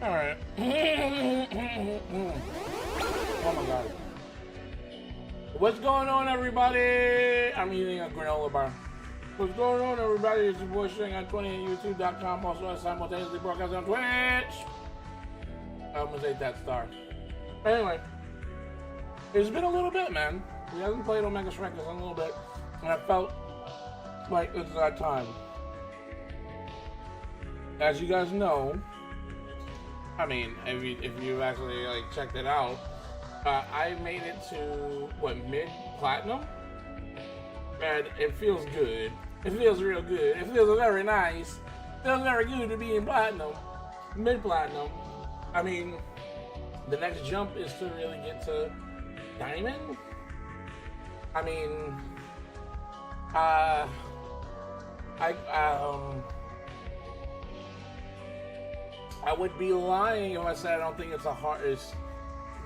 Alright. Oh my god. What's going on, everybody? I'm eating a granola bar. What's going on, everybody? It's your boy String on 20 at YouTube.com. Also, simultaneously broadcast on Twitch. I almost ate that star. Anyway, it's been a little bit, man. We haven't played Omega Strikers in a little bit, and I felt like it's that time. As you guys know, I mean, if you actually like checked it out, I made it to what, mid platinum, and it feels good. It feels real good. It feels very nice. It feels very good to be in platinum, mid platinum. I mean, the next jump is to really get to diamond. I mean, I would be lying if I said I don't think it's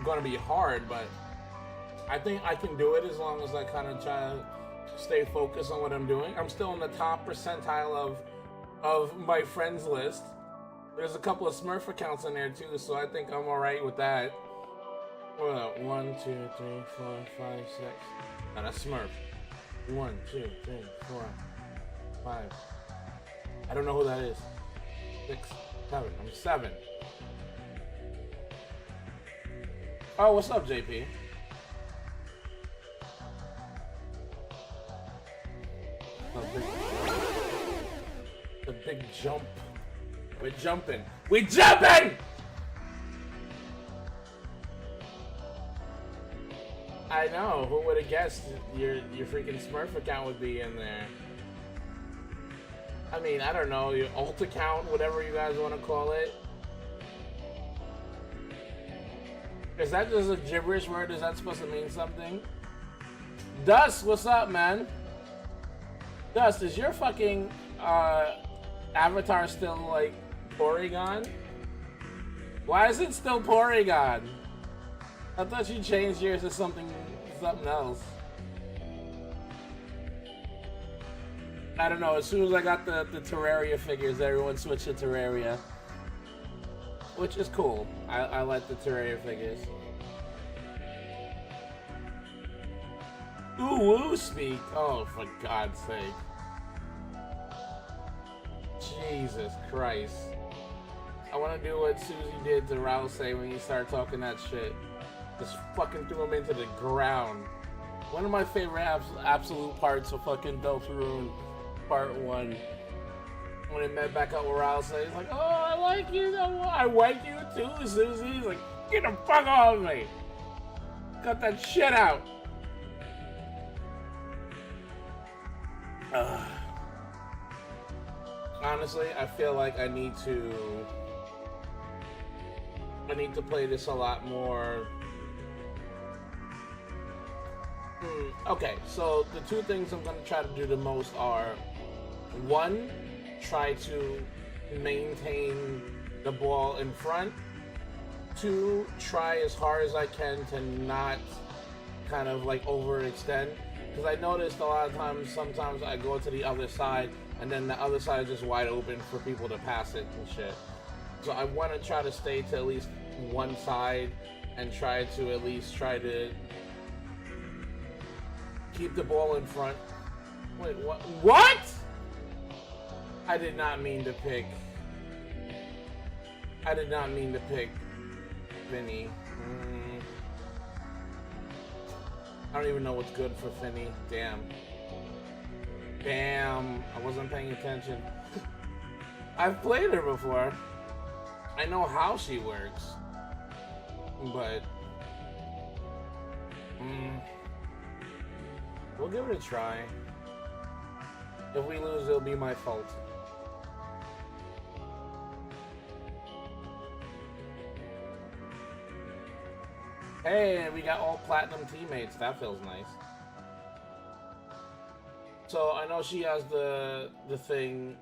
going to be hard, but I think I can do it as long as I kind of try to stay focused on what I'm doing. I'm still in the top percentile of my friends list. There's a couple of Smurf accounts in there too, so I think I'm alright with that. Hold up. 1, 2, 3, 4, 5, 6. No, that's Smurf. 1, 2, 3, 4, 5. I don't know who that is. 6, 7. I'm 7. Oh, what's up, JP? The big jump. We're jumping. We're jumping! I know. Who would have guessed your freaking Smurf account would be in there? I mean, I don't know. Your alt account, whatever you guys want to call it. Is that just a gibberish word? Is that supposed to mean something? Dust, what's up, man? Dust, is your fucking avatar still like Porygon? Why is it still Porygon? I thought you changed yours to something else. I don't know. As soon as I got the Terraria figures, everyone switched to Terraria, which is cool. I like the Terraria figures. Ooh, woo speak. Oh, for God's sake. Jesus Christ. I want to do what Susie did to Rouse when he started talking that shit. Just fucking threw him into the ground. One of my favorite absolute parts of fucking Deltarune Part 1. When he met back up with Rouse, he's like, oh, I like you. I like you too, Susie. He's like, get the fuck off of me. Cut that shit out. Honestly, I feel like I need to play this a lot more. Okay, so the two things I'm going to try to do the most are, one, try to maintain the ball in front. 2, try as hard as I can to not kind of like overextend. Because I noticed a lot of times, sometimes I go to the other side and then the other side is just wide open for people to pass it and shit. So I want to try to stay to at least one side and try to keep the ball in front. Wait, what? What? I did not mean to pick Finny. I don't even know what's good for Finny. Damn. I wasn't paying attention. I've played her before. I know how she works. But we'll give it a try. If we lose, it'll be my fault. Hey, we got all platinum teammates. That feels nice. So I know she has the thing.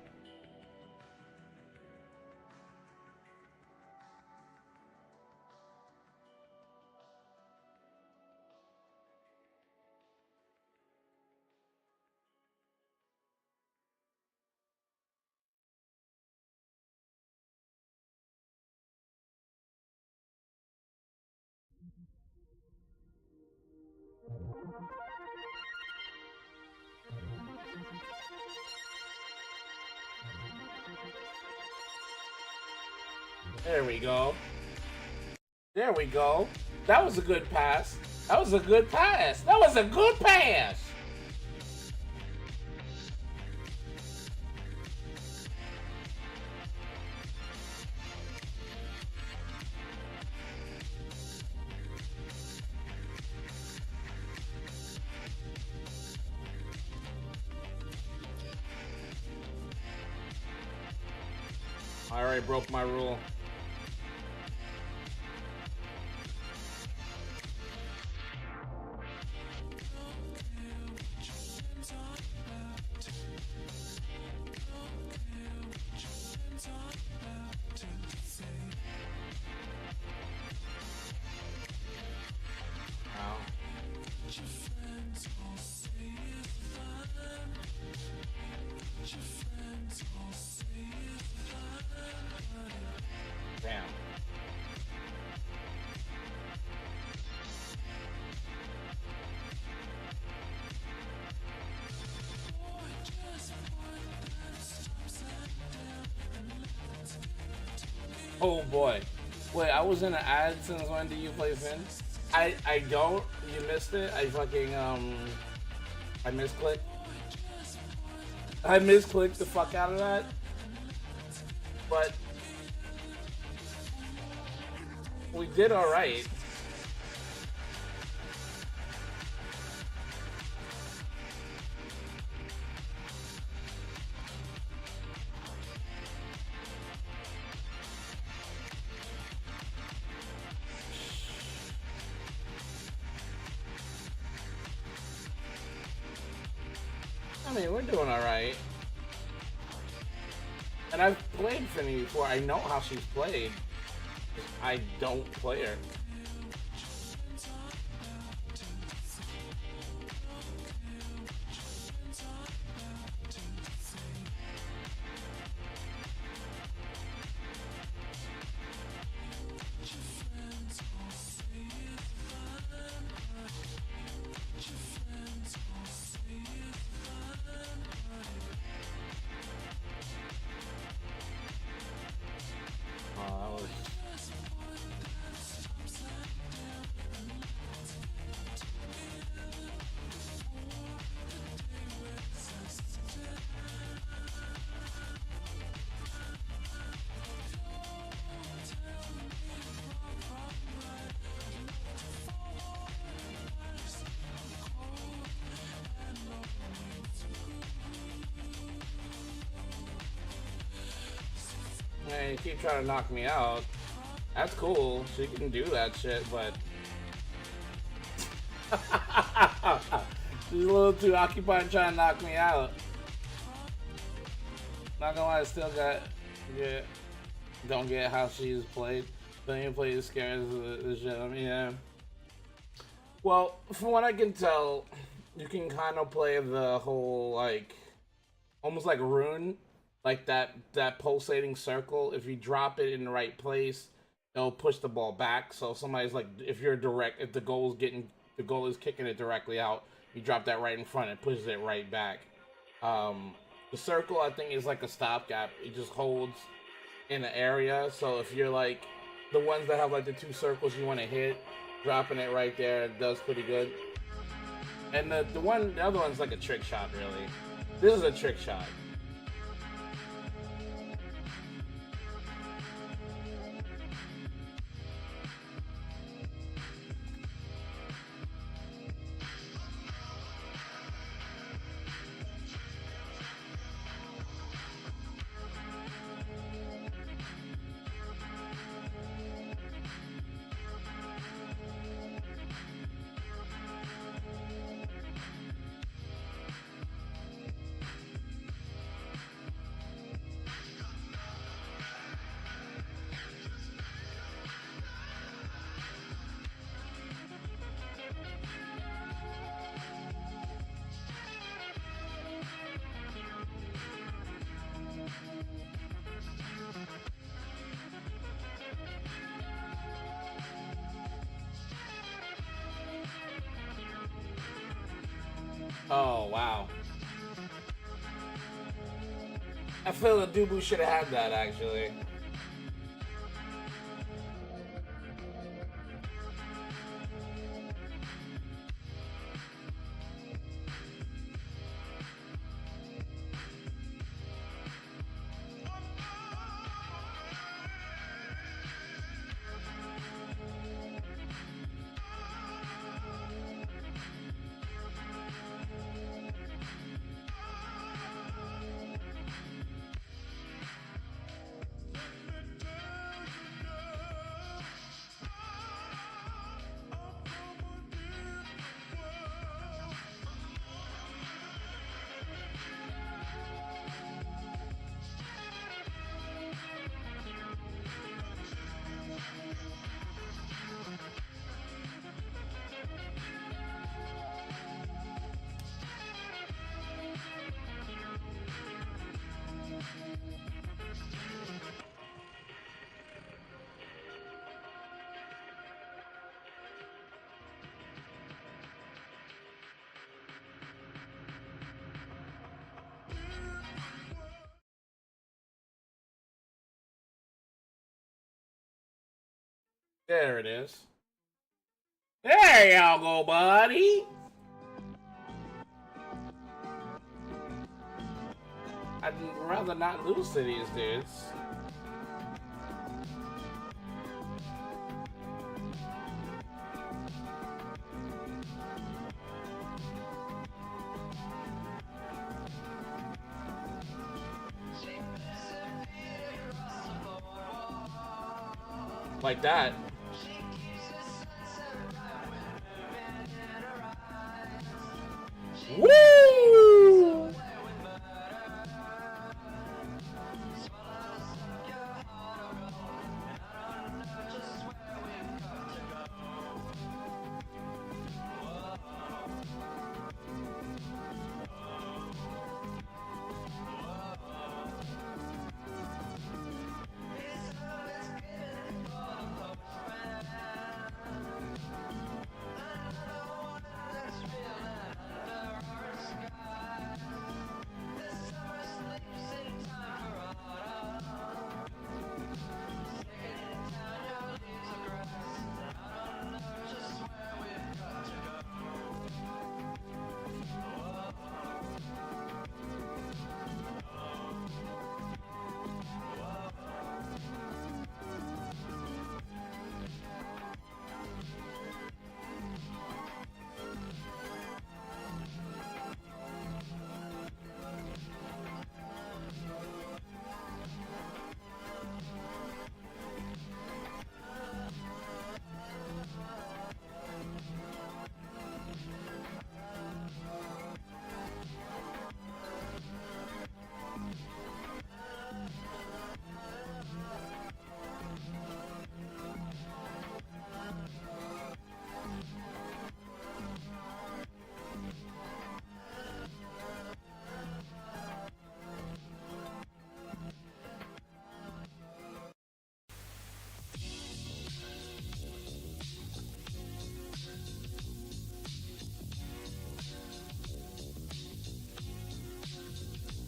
There we go. There we go. That was a good pass. That was a good pass. That was a good pass. I already broke my rule. Damn. Oh boy. Wait, I was in an ad since when do you play Finn? I don't. You missed it. I fucking I misclicked. I misclicked the fuck out of that. But we did all right. I mean, we're doing all right. And I've played Finny before. I know how she's played. I don't play her. Man, you keep trying to knock me out. That's cool. She can do that shit, but she's a little too occupied trying to knock me out. Not gonna lie, I still don't get how she's played. Don't even play as scared as the shit. I mean, yeah. Well, from what I can tell, you can kind of play the whole like, almost like Rune. Like that pulsating circle, if you drop it in the right place, it'll push the ball back. So if somebody's like, if the goal is kicking it directly out, you drop that right in front, it pushes it right back. The circle, I think, is like a stopgap. It just holds in an area. So if you're like the ones that have like the two circles you want to hit, dropping it right there does pretty good. And the other one's like a trick shot, really. This is a trick shot. Oh, wow. I feel that Dubu should have had that, actually. There it is. There y'all go, buddy. I'd rather not lose to these dudes. Like that. Woo!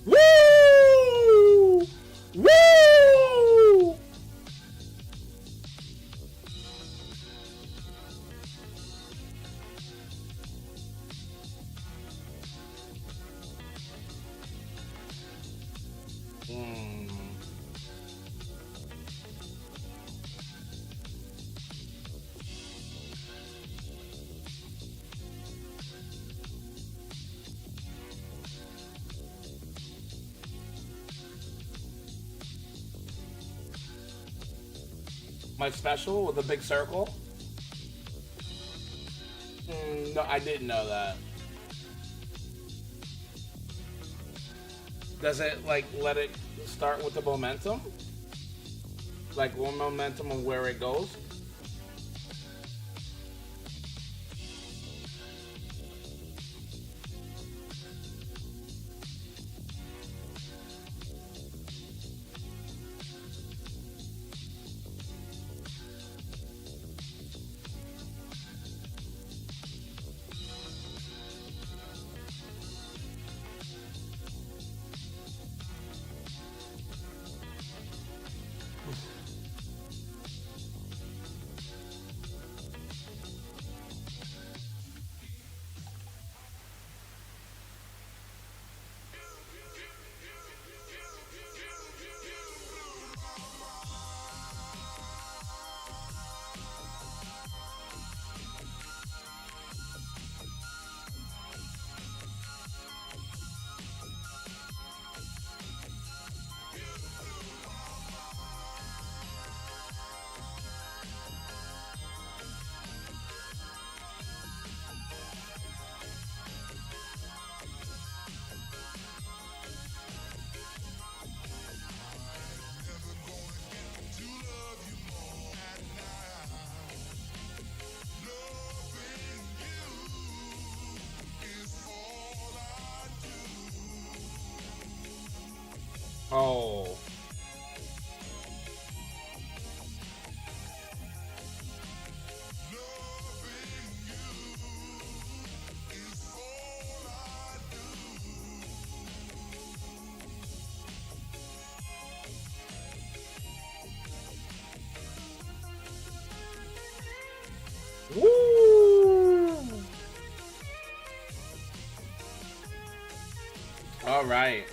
Woo! Woo! My special with a big circle? No, I didn't know that. Does it like let it start with the momentum? Like one momentum of where it goes? Oh. All right.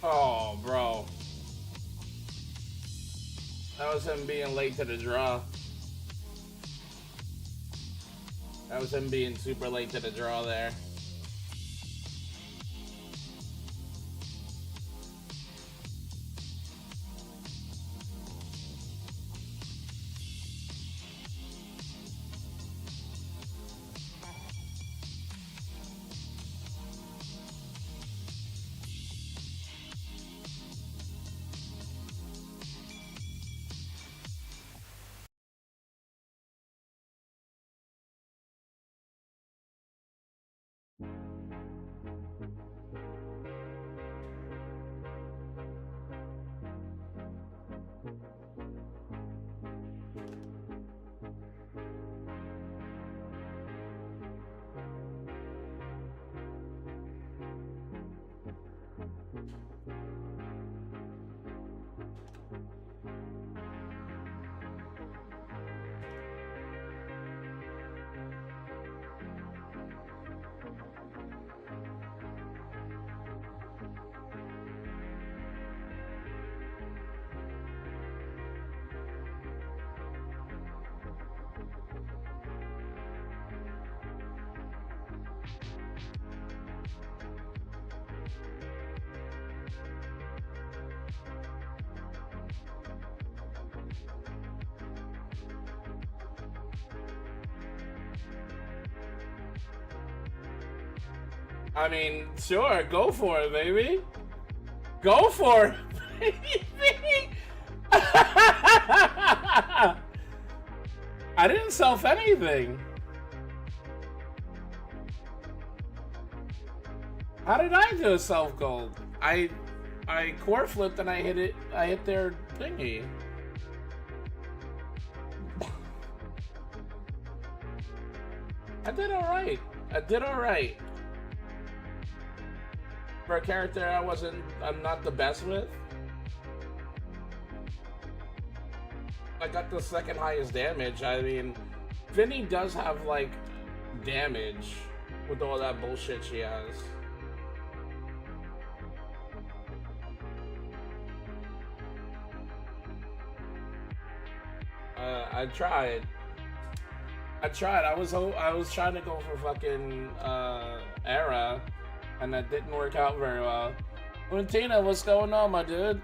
Oh, bro. That was him being late to the draw. That was him being super late to the draw there. I mean, sure, go for it, baby. Go for it, baby. I didn't self anything. How did I do a self gold? I core flipped and I hit it. I hit their thingy. I did all right. I did all right. For a character I'm not the best with. I got the second highest damage. I mean, Vinny does have like damage with all that bullshit she has. I tried. I was trying to go for fucking Era, and that didn't work out very well. Tina, what's going on, my dude?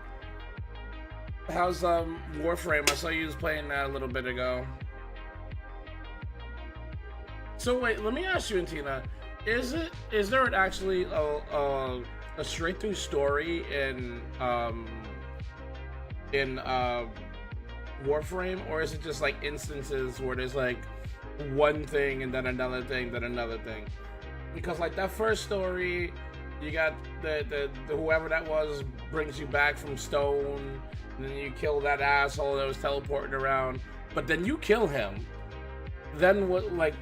How's Warframe? I saw you was playing that a little bit ago. So wait, let me ask you, Tina, is there actually a straight through story in Warframe, or is it just like instances where there's like one thing and then another thing, then another thing? Because like that first story, you got the whoever that was brings you back from Stone, and then you kill that asshole that was teleporting around, but then you kill him. Then what? Like,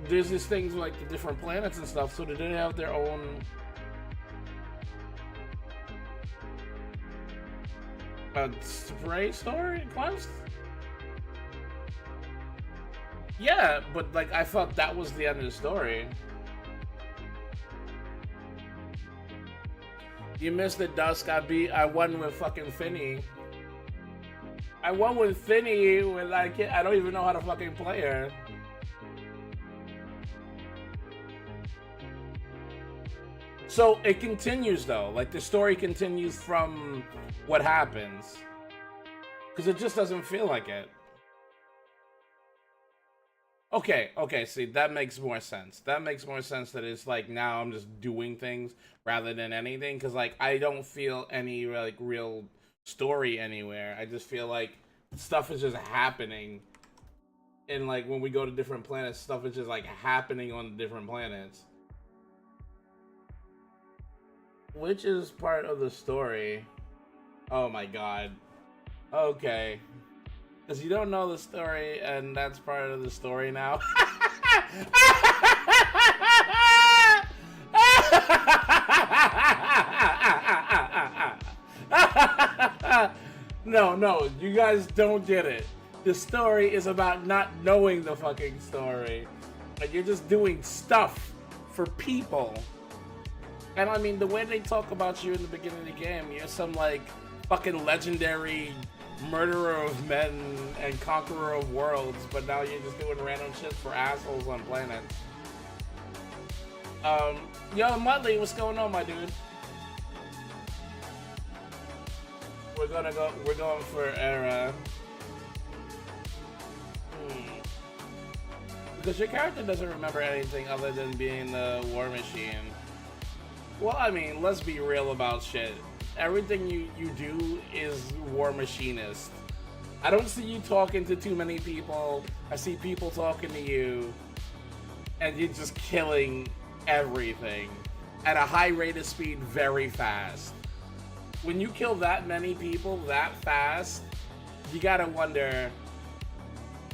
there's these things like the different planets and stuff. So did they have their own spray story quest? Yeah, but like I thought that was the end of the story. You missed the Dusk. I won with fucking Finny. I won with Finny with like I don't even know how to fucking play her. So it continues though, like the story continues from what happens, because it just doesn't feel like it. Okay, see, that makes more sense. That makes more sense that it's like now I'm just doing things rather than anything, because like I don't feel any like real story anywhere. I just feel like stuff is just happening, and like when we go to different planets, stuff is just like happening on different planets. Which is part of the story. Oh my god. Okay. Because you don't know the story, and that's part of the story now. No, you guys don't get it. The story is about not knowing the fucking story. And you're just doing stuff for people. And I mean, the way they talk about you in the beginning of the game, you're some like fucking legendary murderer of men and conqueror of worlds, but now you're just doing random shit for assholes on planets. Yo, Mudley, what's going on, my dude? We're going for Era. Because your character doesn't remember anything other than being the war machine. Well, I mean, let's be real about shit. Everything you do is war machinist. I don't see you talking to too many people. I see people talking to you, and you're just killing everything at a high rate of speed very fast. When you kill that many people that fast, you gotta wonder,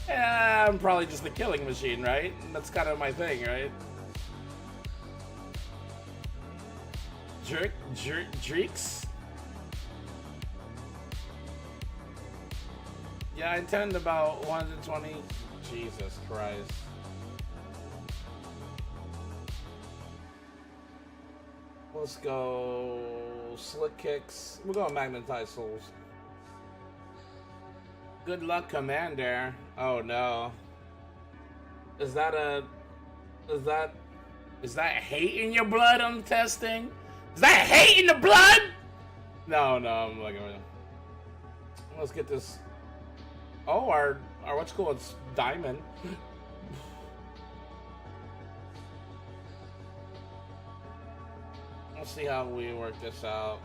I'm probably just a killing machine, right? That's kind of my thing, right? Dreeks? Yeah, I intend about 120. Jesus Christ. Let's go Slick Kicks. We're going Magnetized Souls. Good luck, Commander. Oh no. Is that hate in your blood I'm testing? Is that hate in the blood? No, I'm like, let's get this. Oh, our what's called it's Diamond. Let's see how we work this out.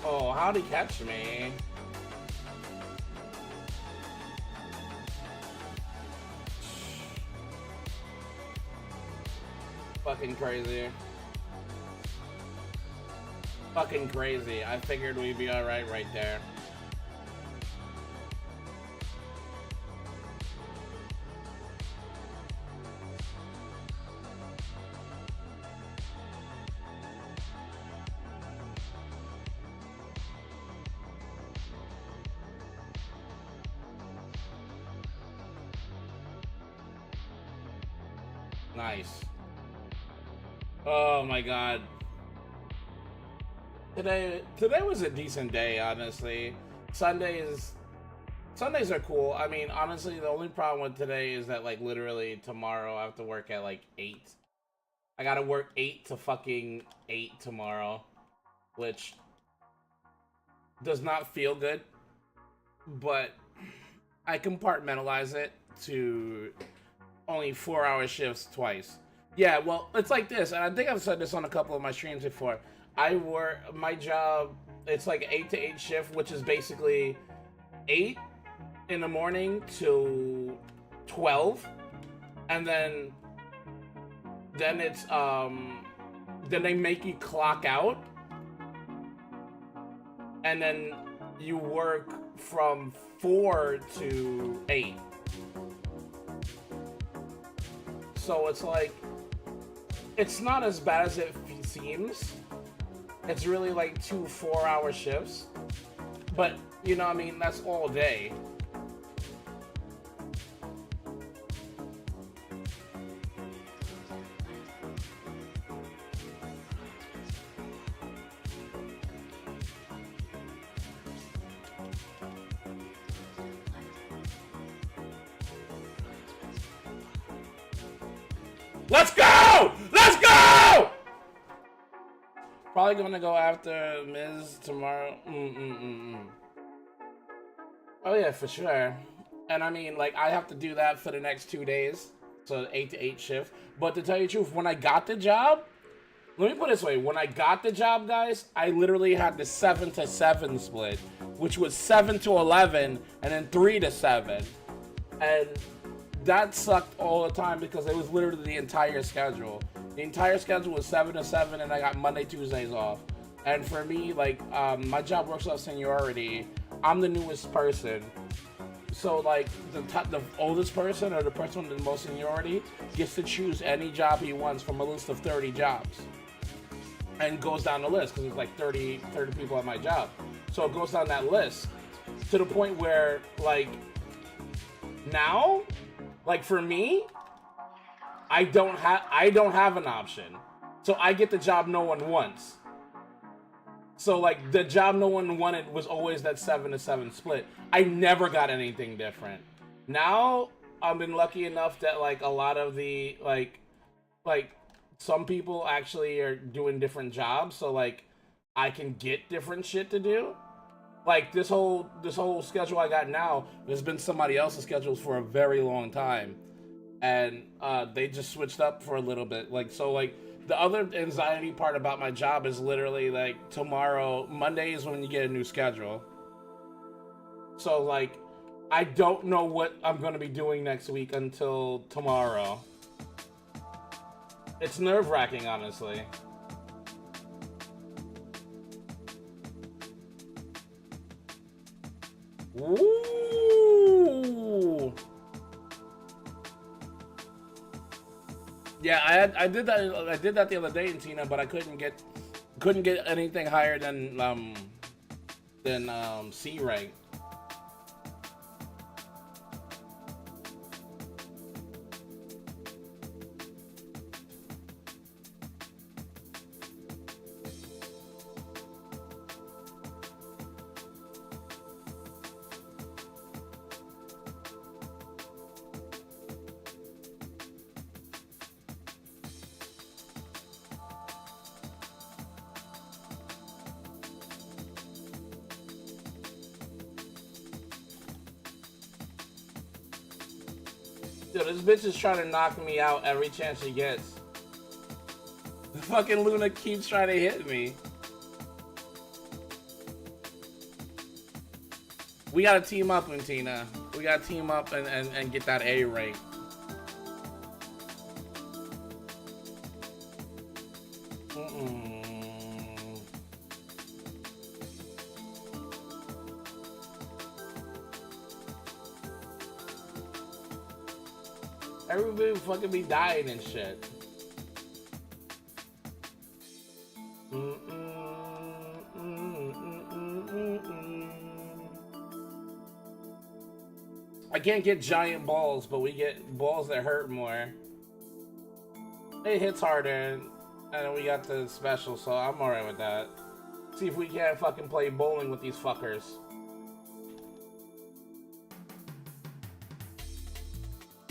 Oh, how'd he catch me? Fucking crazy. Fucking crazy. I figured we'd be alright right there. Nice. Oh my god. Today was a decent day, honestly. Sundays are cool. I mean, honestly, the only problem with today is that like literally tomorrow I have to work at like 8. I gotta work 8 to fucking 8 tomorrow, which does not feel good. but I compartmentalize it to only 4-hour shifts twice. Yeah, well, it's like this, and I think I've said this on a couple of my streams before. I work my job. It's like 8 to 8 shift, which is basically 8 in the morning to 12, and then it's then they make you clock out, and then you work from 4 to 8. So it's like, it's not as bad as it seems. It's really like 2 4-hour shifts, but you know what I mean, that's all day. Let's go! Let's go! Probably gonna go after Miz tomorrow. Oh yeah, for sure. And I mean, like, I have to do that for the next 2 days. So 8 to 8 shift. But to tell you the truth, when I got the job, let me put it this way. When I got the job, guys, I literally had the 7 to 7 split, which was 7 to 11 and then 3 to 7. And that sucked all the time because it was literally the entire schedule. The entire schedule was 7 to 7, and I got Monday, Tuesdays off. And for me, like, my job works off seniority. I'm the newest person. So, like, the oldest person or the person with the most seniority gets to choose any job he wants from a list of 30 jobs. And goes down the list, because it's like 30 people at my job. So it goes down that list. To the point where, like, now, like, for me, I don't have an option. So I get the job no one wants. So, like, the job no one wanted was always that 7 to 7 split. I never got anything different. Now, I've been lucky enough that, like, a lot of the, like, some people actually are doing different jobs. So, like, I can get different shit to do. Like, this whole schedule I got now, there's been somebody else's schedules for a very long time. And they just switched up for a little bit. Like, so, like, the other anxiety part about my job is literally, like, tomorrow, Monday is when you get a new schedule. So, like, I don't know what I'm going to be doing next week until tomorrow. It's nerve-wracking, honestly. Ooh. Yeah, I did that the other day in Tina, but I couldn't get anything higher than C rank. Yo, this bitch is trying to knock me out every chance she gets. The fucking Luna keeps trying to hit me. We gotta team up, Untina. We gotta team up and get that A rank. Everybody fucking be dying and shit. I can't get giant balls, but we get balls that hurt more. It hits harder, and then we got the special, so I'm alright with that. See if we can't fucking play bowling with these fuckers.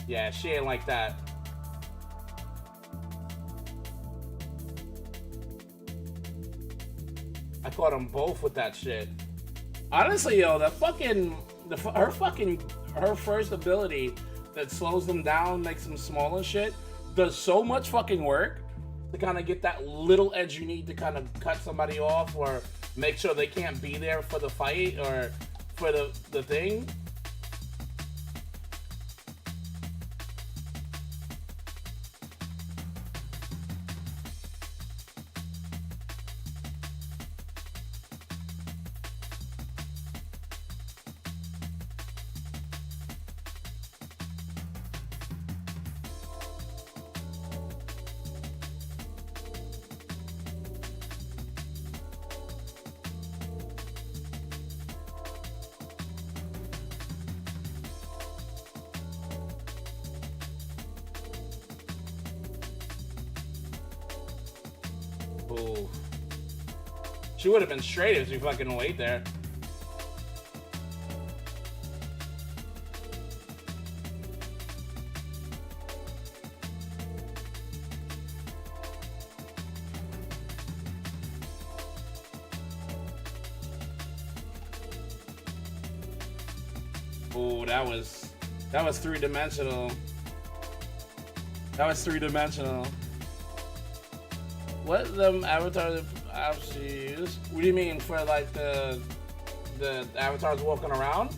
Yeah, she ain't like that. I caught them both with that shit. Honestly, yo, the fucking her first ability that slows them down, makes them small and shit, does so much fucking work to kind of get that little edge you need to kind of cut somebody off or make sure they can't be there for the fight or for the thing. Ooh. She would have been straight if she fucking wait there. Ooh, that was three-dimensional. That was three-dimensional. What the avatar apps you use? What do you mean for like the avatars walking around?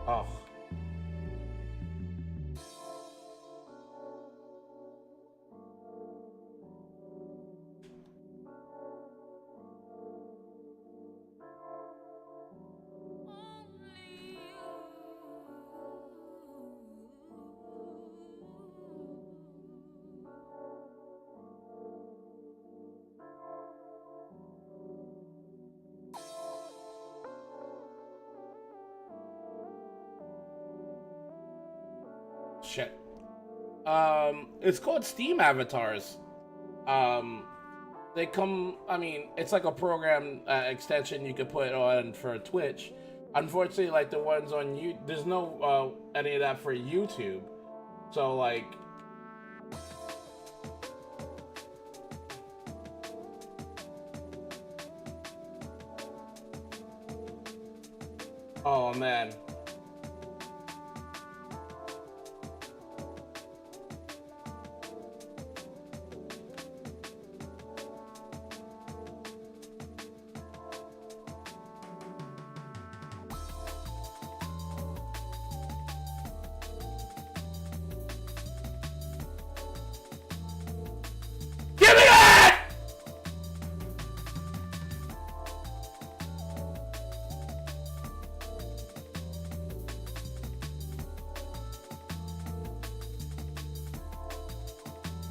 Oh. Shit. It's called Steam Avatars. They come. I mean, it's like a program extension you could put on for Twitch. Unfortunately, like the ones on you, there's no any of that for YouTube. So like. Oh man.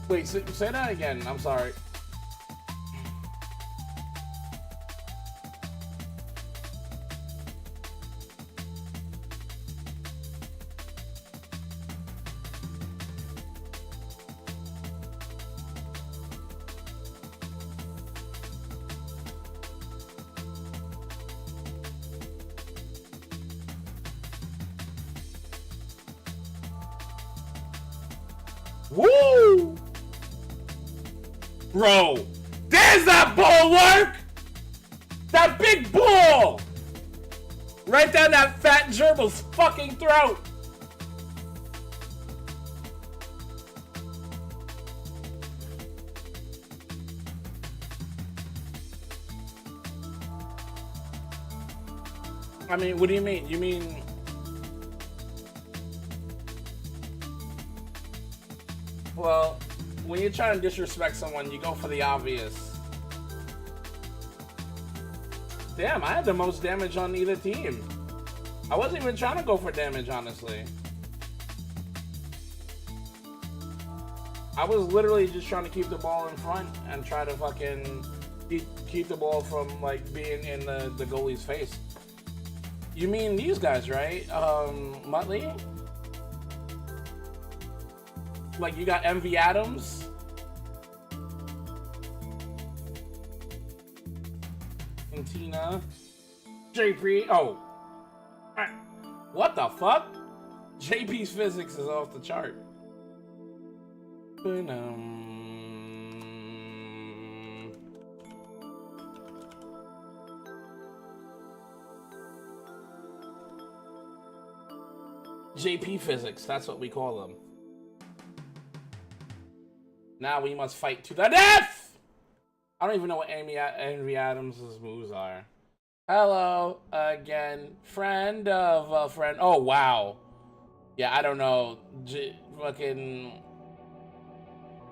Wait, say that again. I'm sorry. Woo! Bro, there's that bulwark! That big bull! Right down that fat gerbil's fucking throat! I mean, what do you mean? You mean... Well, when you're trying to disrespect someone, you go for the obvious. Damn, I had the most damage on either team. I wasn't even trying to go for damage, honestly. I was literally just trying to keep the ball in front and try to fucking keep the ball from, like, being in the goalie's face. You mean these guys, right? Muttley? Like, you got MV Adams? And Tina. JP. Oh. What the fuck? JP's physics is off the chart. JP physics, that's what we call them. Now we must fight to the death! I don't even know what Henry Adams' moves are. Hello again, friend of a friend. Oh, wow. Yeah, I don't know. Fucking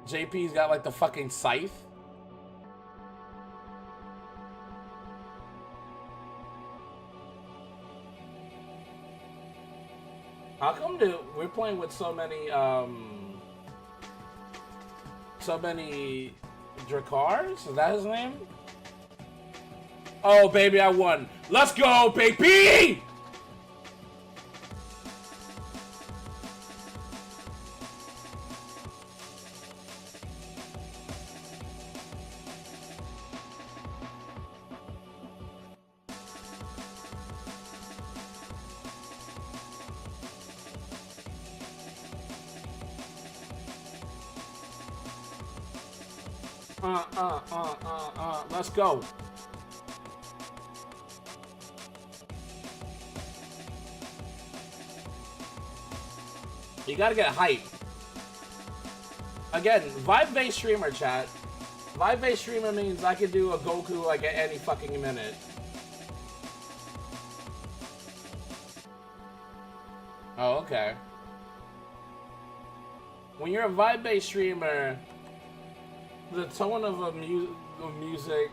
JP's got like the fucking scythe. How come we're playing with so many Drakars? Is that his name? Oh baby, I won. Let's go, baby! Let's go. You gotta get hype. Again, vibe-based streamer, chat. Vibe-based streamer means I could do a Goku like at any fucking minute. Oh, okay. When you're a vibe-based streamer, the tone of music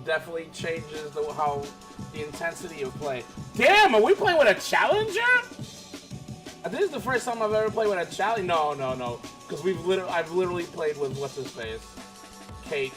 definitely changes how the intensity of play. Damn, are we playing with a challenger? I think this is the first time I've ever played with a challenge. No, because I've literally played with what's his face, Cake.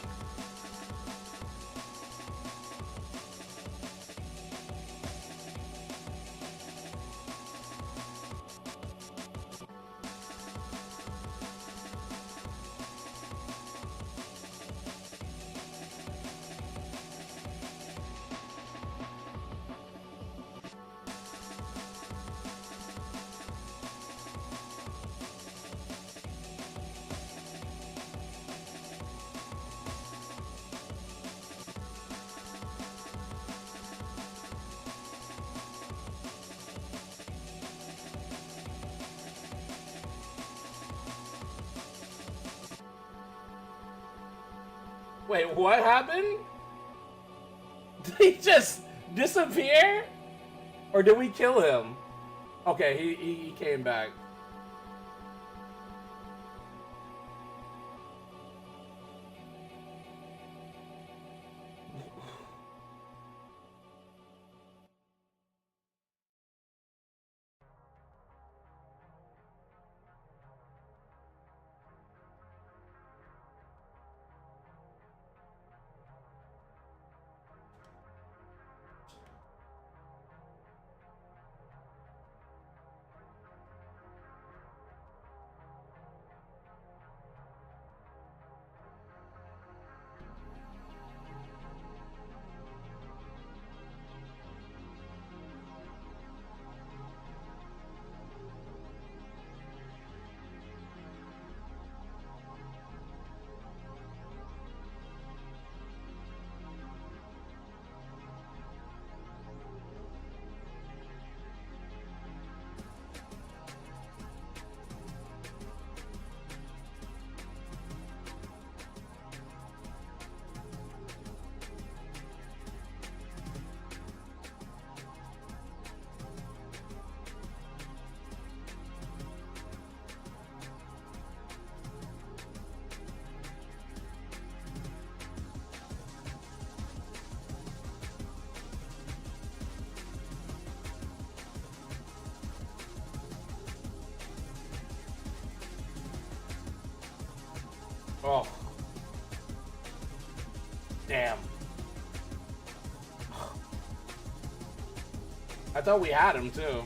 Wait, what happened? Did he just disappear? Or did we kill him? Okay, he came back. Oh. Damn. I thought we had him too.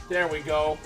There we go.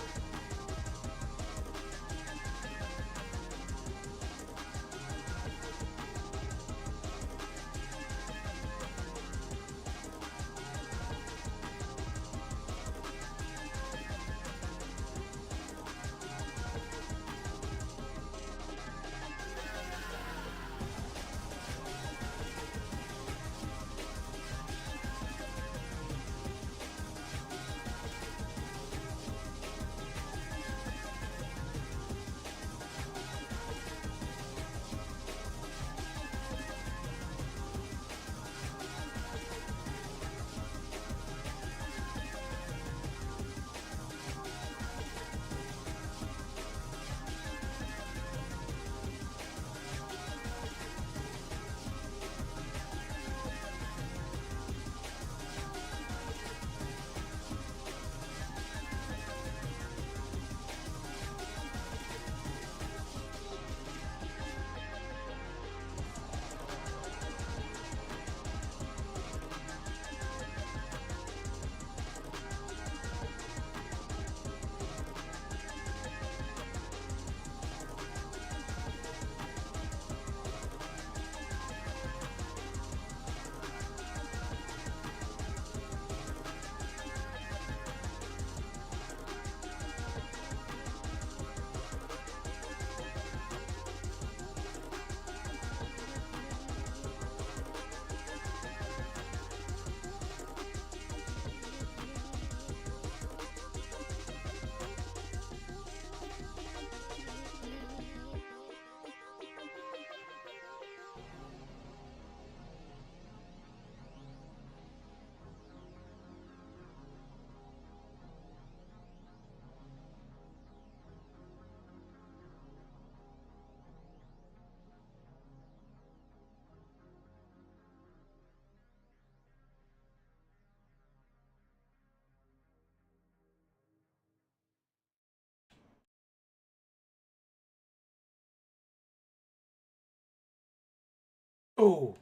Ooh.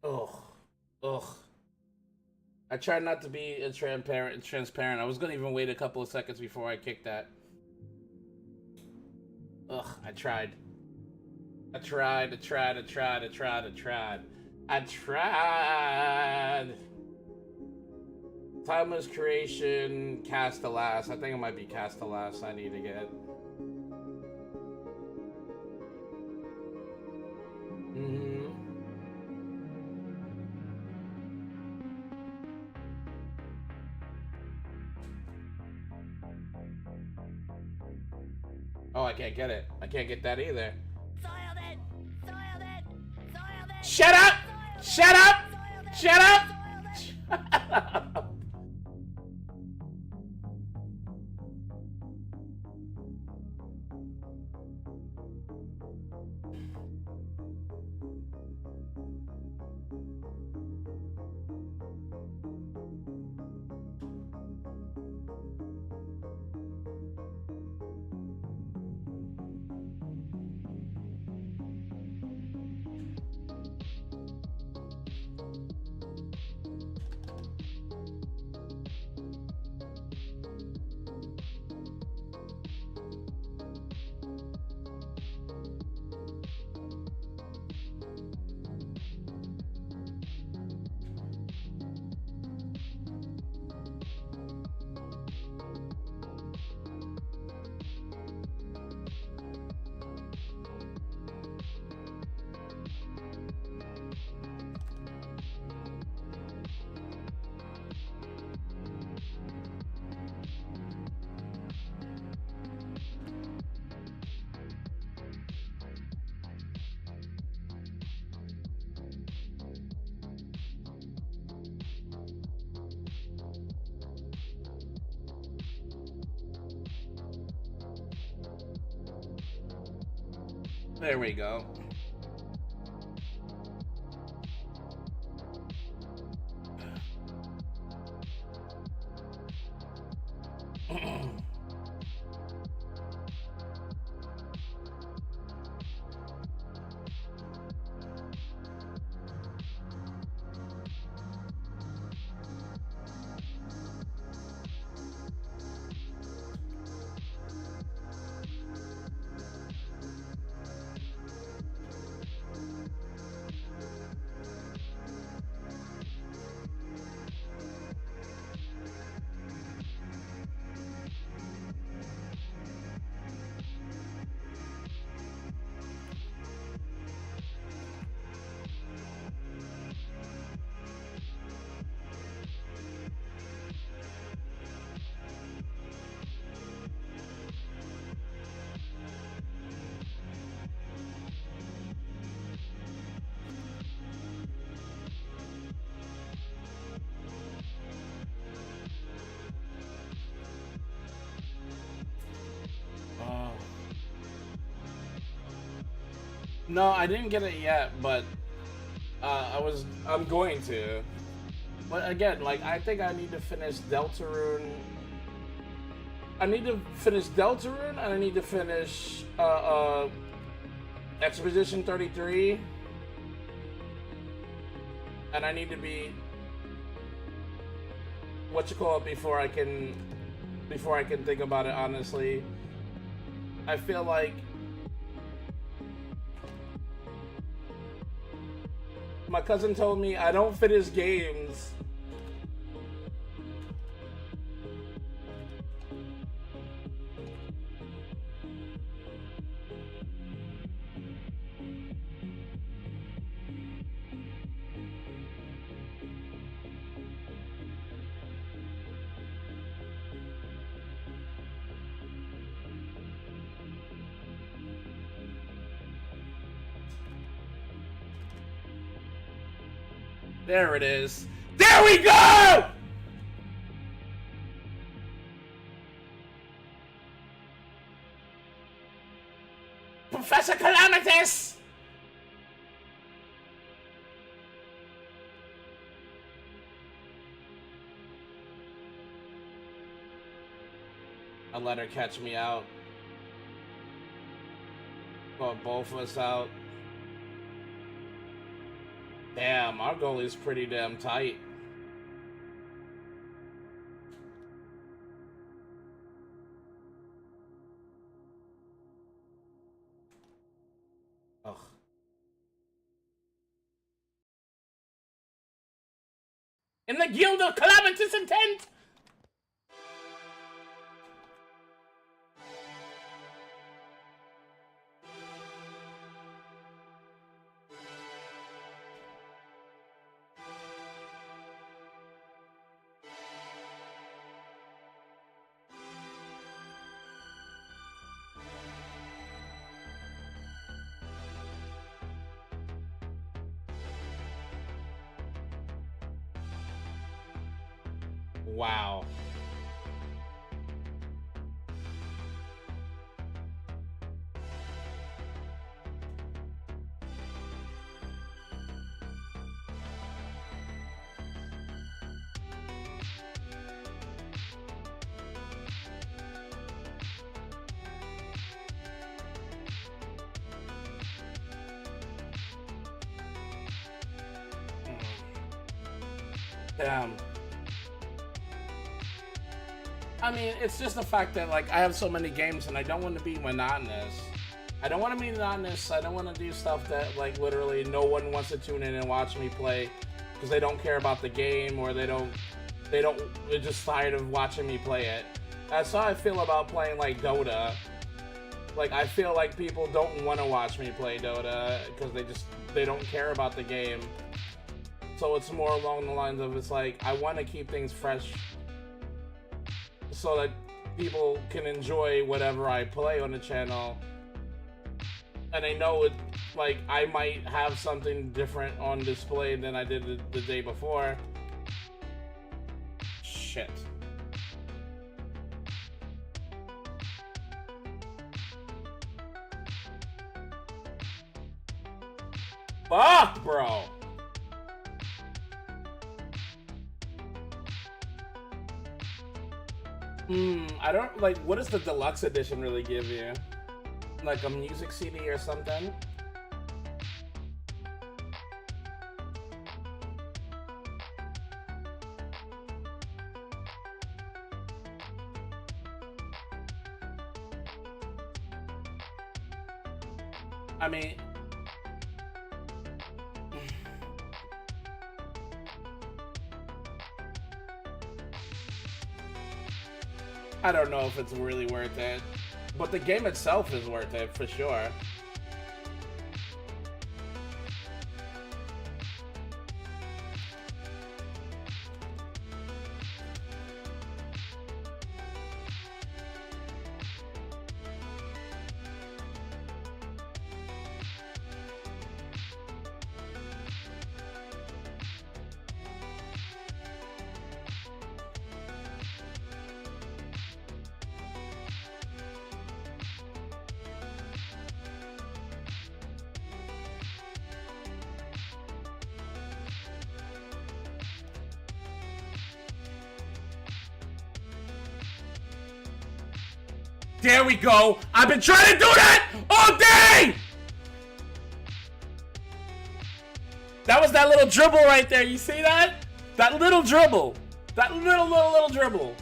Ugh. Ugh. I tried not to be a transparent. I was gonna even wait a couple of seconds before I kicked that. Ugh, I tried. I tried. I tried. Timeless creation, Castellas. I think it might be Castellas I need to get. Mm-hmm. Oh, I can't get it. I can't get that either. Shut up! Shut up! Shut up! Shut up! There we go. No, I didn't get it yet, but I'm going to. But again, like, I think I need to finish Deltarune. I need to finish Deltarune, and I need to finish Expedition 33, and I need to be before I can think about it honestly. I feel like my cousin told me I don't finish games There it is. There we go! Professor Calamitous! I let her catch me out. Got both of us out. Damn, our goal is pretty damn tight. Ugh. In the Guild of Calamitous Intent! Wow. Damn. I mean, it's just the fact that, like, I have so many games and I don't want to be monotonous. I don't want to be monotonous. I don't want to do stuff that, like, literally no one wants to tune in and watch me play because they don't care about the game or they're just tired of watching me play it. That's how I feel about playing, like, Dota. Like, I feel like people don't want to watch me play Dota because they don't care about the game. So it's more along the lines of, it's like, I want to keep things fresh so that people can enjoy whatever I play on the channel. And they know it, like, I might have something different on display than I did the day before. Shit. Fuck, bro! I don't like. What does the deluxe edition really give you? Like a music CD or something? I mean, I don't know if it's really worth it, but the game itself is worth it for sure. There we go. I've been trying to do that all day! That was that little dribble right there. You see that? That little dribble. That little dribble.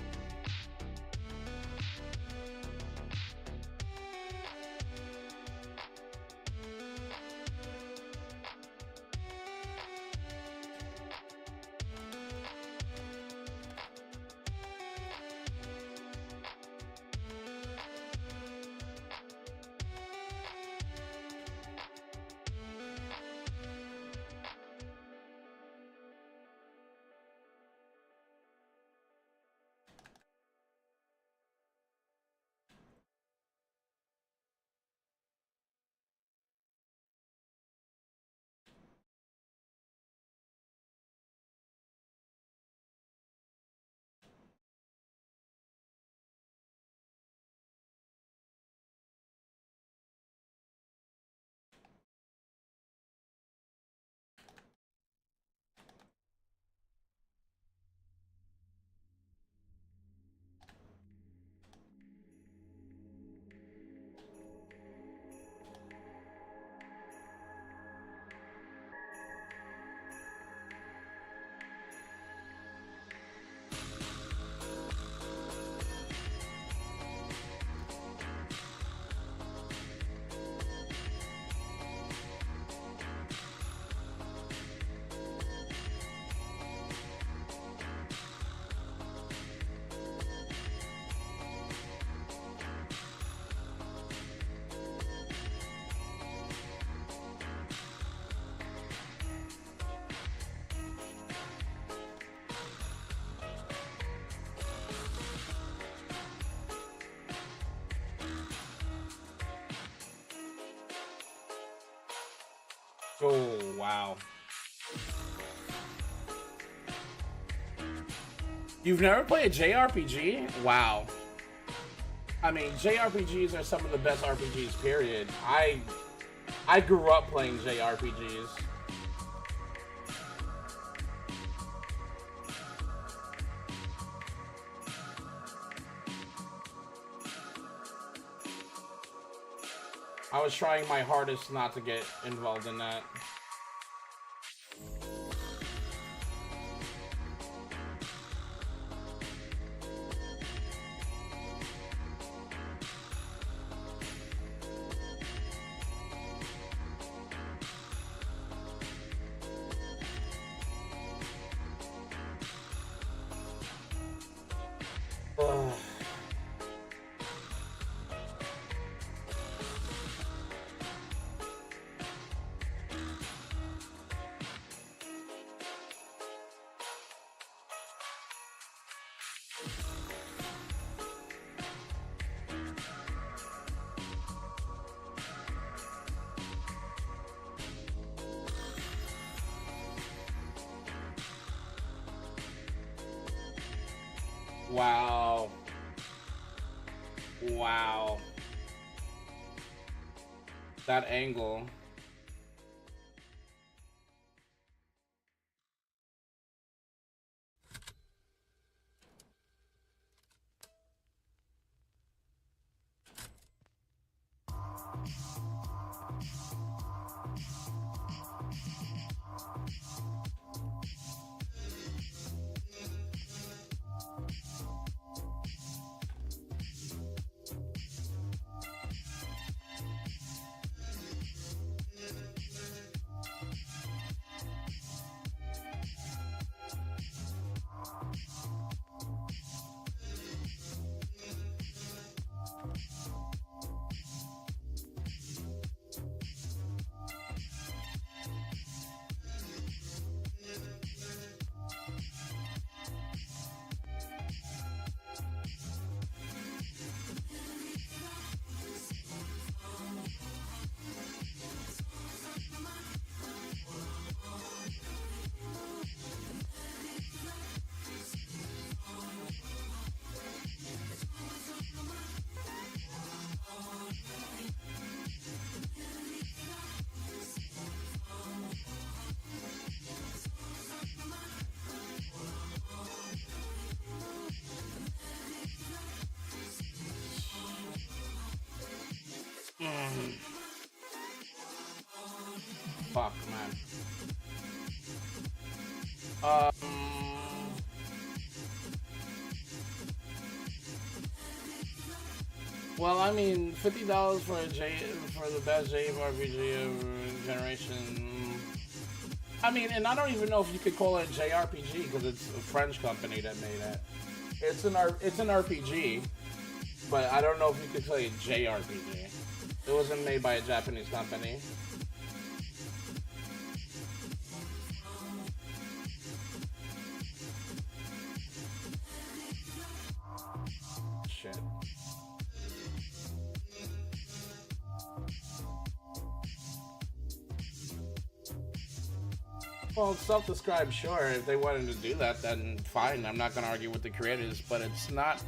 Oh, wow. You've never played a JRPG? Wow. I mean, JRPGs are some of the best RPGs, period. I grew up playing JRPGs. I was trying my hardest not to get involved in that. Ugh. Wow. Wow. That angle. fuck, man. Well, I mean, $50 for for the best JRPG of generation. I mean, and I don't even know if you could call it a JRPG because it's a French company that made it. It's an RPG, but I don't know if you could say JRPG. It wasn't made by a Japanese company. Shit. Well, self-described, sure. If they wanted to do that, then fine. I'm not gonna argue with the creators, but it's not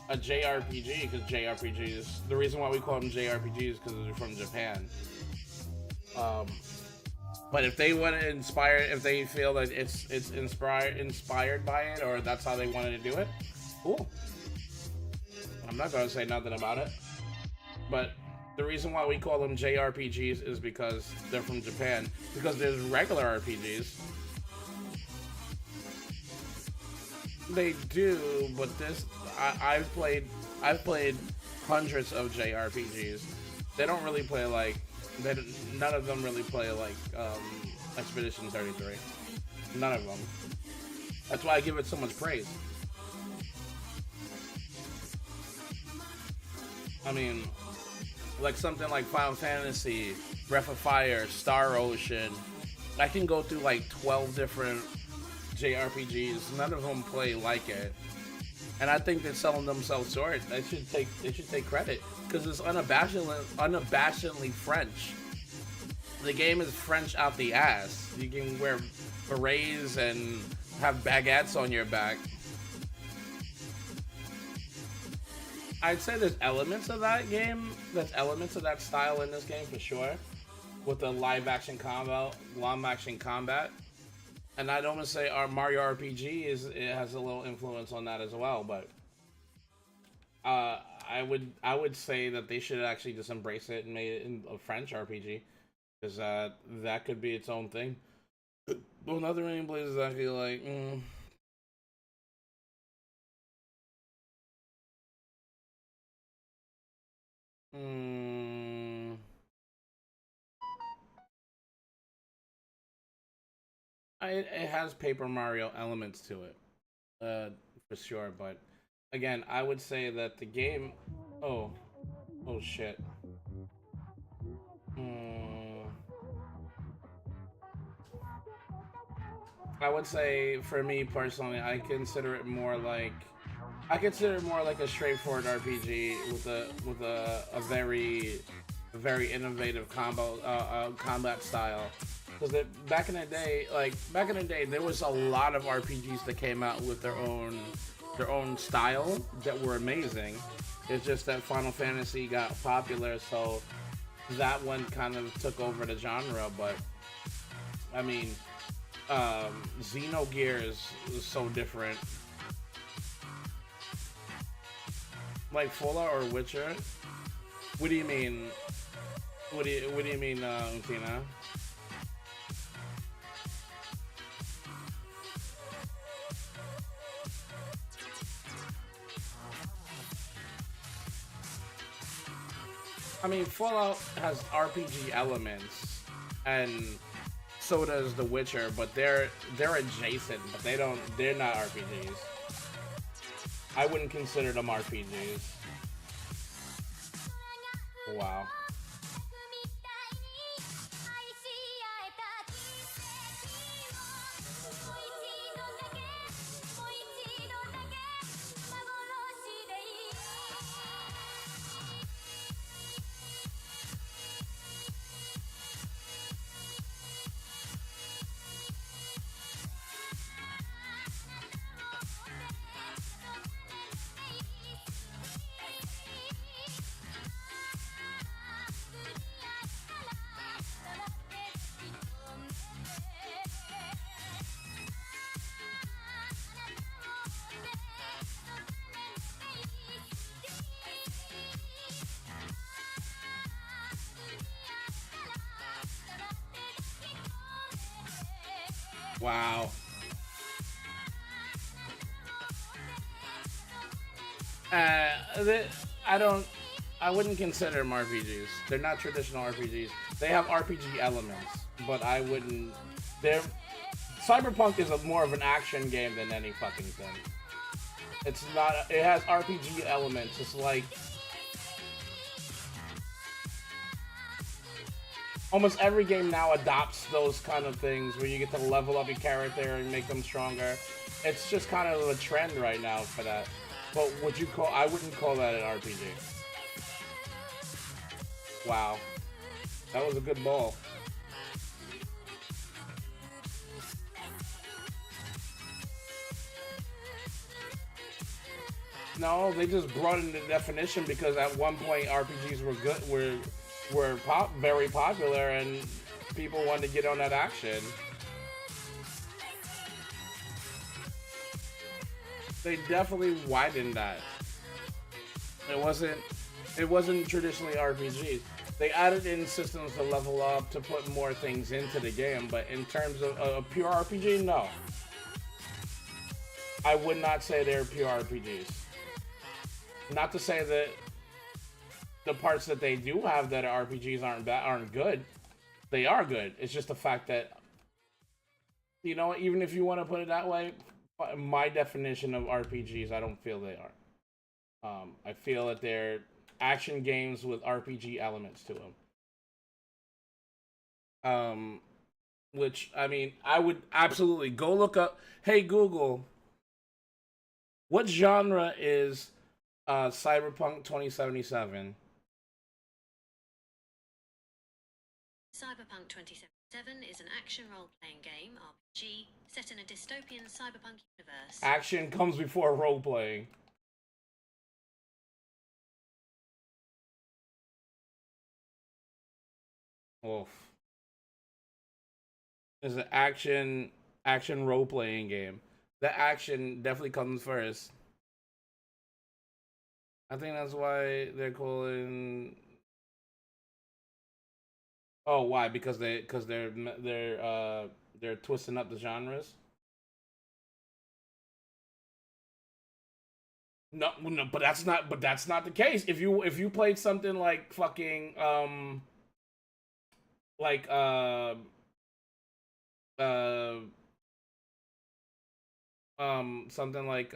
a JRPG because JRPGs. The reason why we call them JRPGs is because they're from Japan. But if they want to inspire, if they feel that it's inspired by it, or that's how they wanted to do it, cool. I'm not gonna say nothing about it. But the reason why we call them JRPGs is because they're from Japan. Because there's regular RPGs. They do, but this I've played hundreds of JRPGs. They don't really play like none of them really play like Expedition 33. None of them. That's why I give it so much praise. I mean, like something like Final Fantasy, Breath of Fire, Star Ocean. I can go through like 12 different JRPGs. None of them play like it, and I think they're selling themselves short. They should take credit because it's unabashedly French. The game is French out the ass. You can wear berets and have baguettes on your back. I'd say there's elements of that game, there's elements of that style in this game for sure, with the live action combat, and I'd almost say our Mario RPG it has a little influence on that as well. But I would say that they should actually just embrace it and make it in a French RPG, because that could be its own thing. Well, nothing really plays exactly like. It has Paper Mario elements to it, for sure. But again, I would say that the game. Oh, oh shit. I would say, for me personally, I consider it more like a straightforward RPG with a very innovative combat style. Because back in the day, there was a lot of RPGs that came out with their own style that were amazing. It's just that Final Fantasy got popular, so that one kind of took over the genre. But I mean, Xenogears is so different. Like Fallout or Witcher? What do you mean? What do you mean, Tina? I mean, Fallout has RPG elements, and so does The Witcher, but they're adjacent, but they're not RPGs. I wouldn't consider them RPGs. Wow. Wow. I don't. I wouldn't consider them RPGs. They're not traditional RPGs. They have RPG elements, but I wouldn't. They're Cyberpunk is more of an action game than any fucking thing. It's not. It has RPG elements. It's like almost every game now adopts those kind of things where you get to level up your character and make them stronger. It's just kind of a trend right now for that. But would you call? I wouldn't call that an RPG. Wow, that was a good ball. No, they just broadened the definition because at one point RPGs were good, very popular, and people wanted to get on that action. They definitely widened that. It wasn't traditionally RPGs. They added in systems to level up to put more things into the game, but in terms of a pure RPG, no. I would not say they're pure RPGs. Not to say that the parts that they do have that are RPGs aren't good. They are good. It's just the fact that, you know, even if you want to put it that way, my definition of RPGs, I don't feel they are. I feel that they're action games with RPG elements to them. Which, I mean, I would absolutely go look up. Hey Google, what genre is Cyberpunk 2077? Cyberpunk 2077 is an action role-playing game, RPG, set in a dystopian cyberpunk universe. Action comes before role-playing. Oof. It's an action role-playing game. The action definitely comes first. I think that's why they're calling. Oh, why? Because they're twisting up the genres. No, no, but that's not the case. If you played something like fucking like uh something like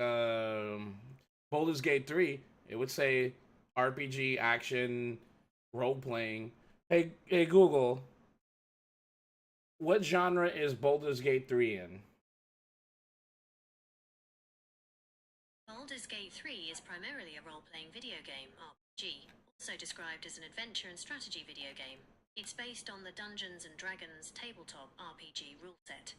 Baldur's Gate 3, it would say RPG action role playing. Hey Google, what genre is Baldur's Gate 3 in? Baldur's Gate 3 is primarily a role-playing video game, RPG, also described as an adventure and strategy video game. It's based on the Dungeons and Dragons tabletop RPG rule set.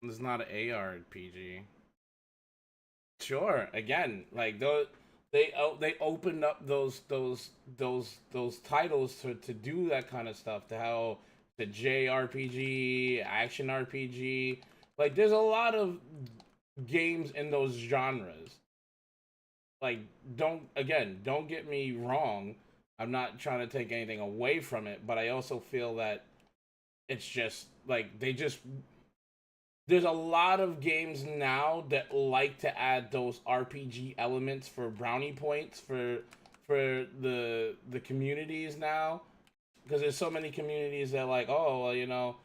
It's not an ARPG. Sure. Again, like they opened up those titles to do that kind of stuff. To how the JRPG, action RPG, like there's a lot of games in those genres. Like don't get me wrong. I'm not trying to take anything away from it, but I also feel that it's just like there's a lot of games now that like to add those RPG elements for brownie points for the communities now, because there's so many communities that are like, oh well, you know,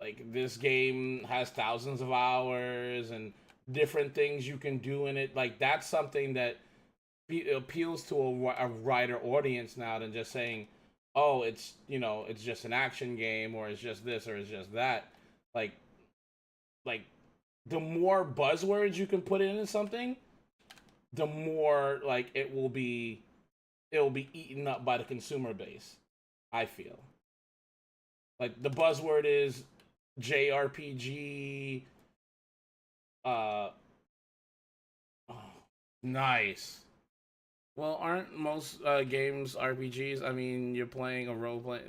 like this game has thousands of hours and different things you can do in it. Like that's something that appeals to a wider audience now than just saying, oh, it's, you know, it's just an action game, or it's just this, or it's just that. Like like the more buzzwords you can put into something, the more like it'll be eaten up by the consumer base. I feel like the buzzword is JRPG. Uh, oh, nice. Well, aren't most games RPGs? I mean, you're playing a role play.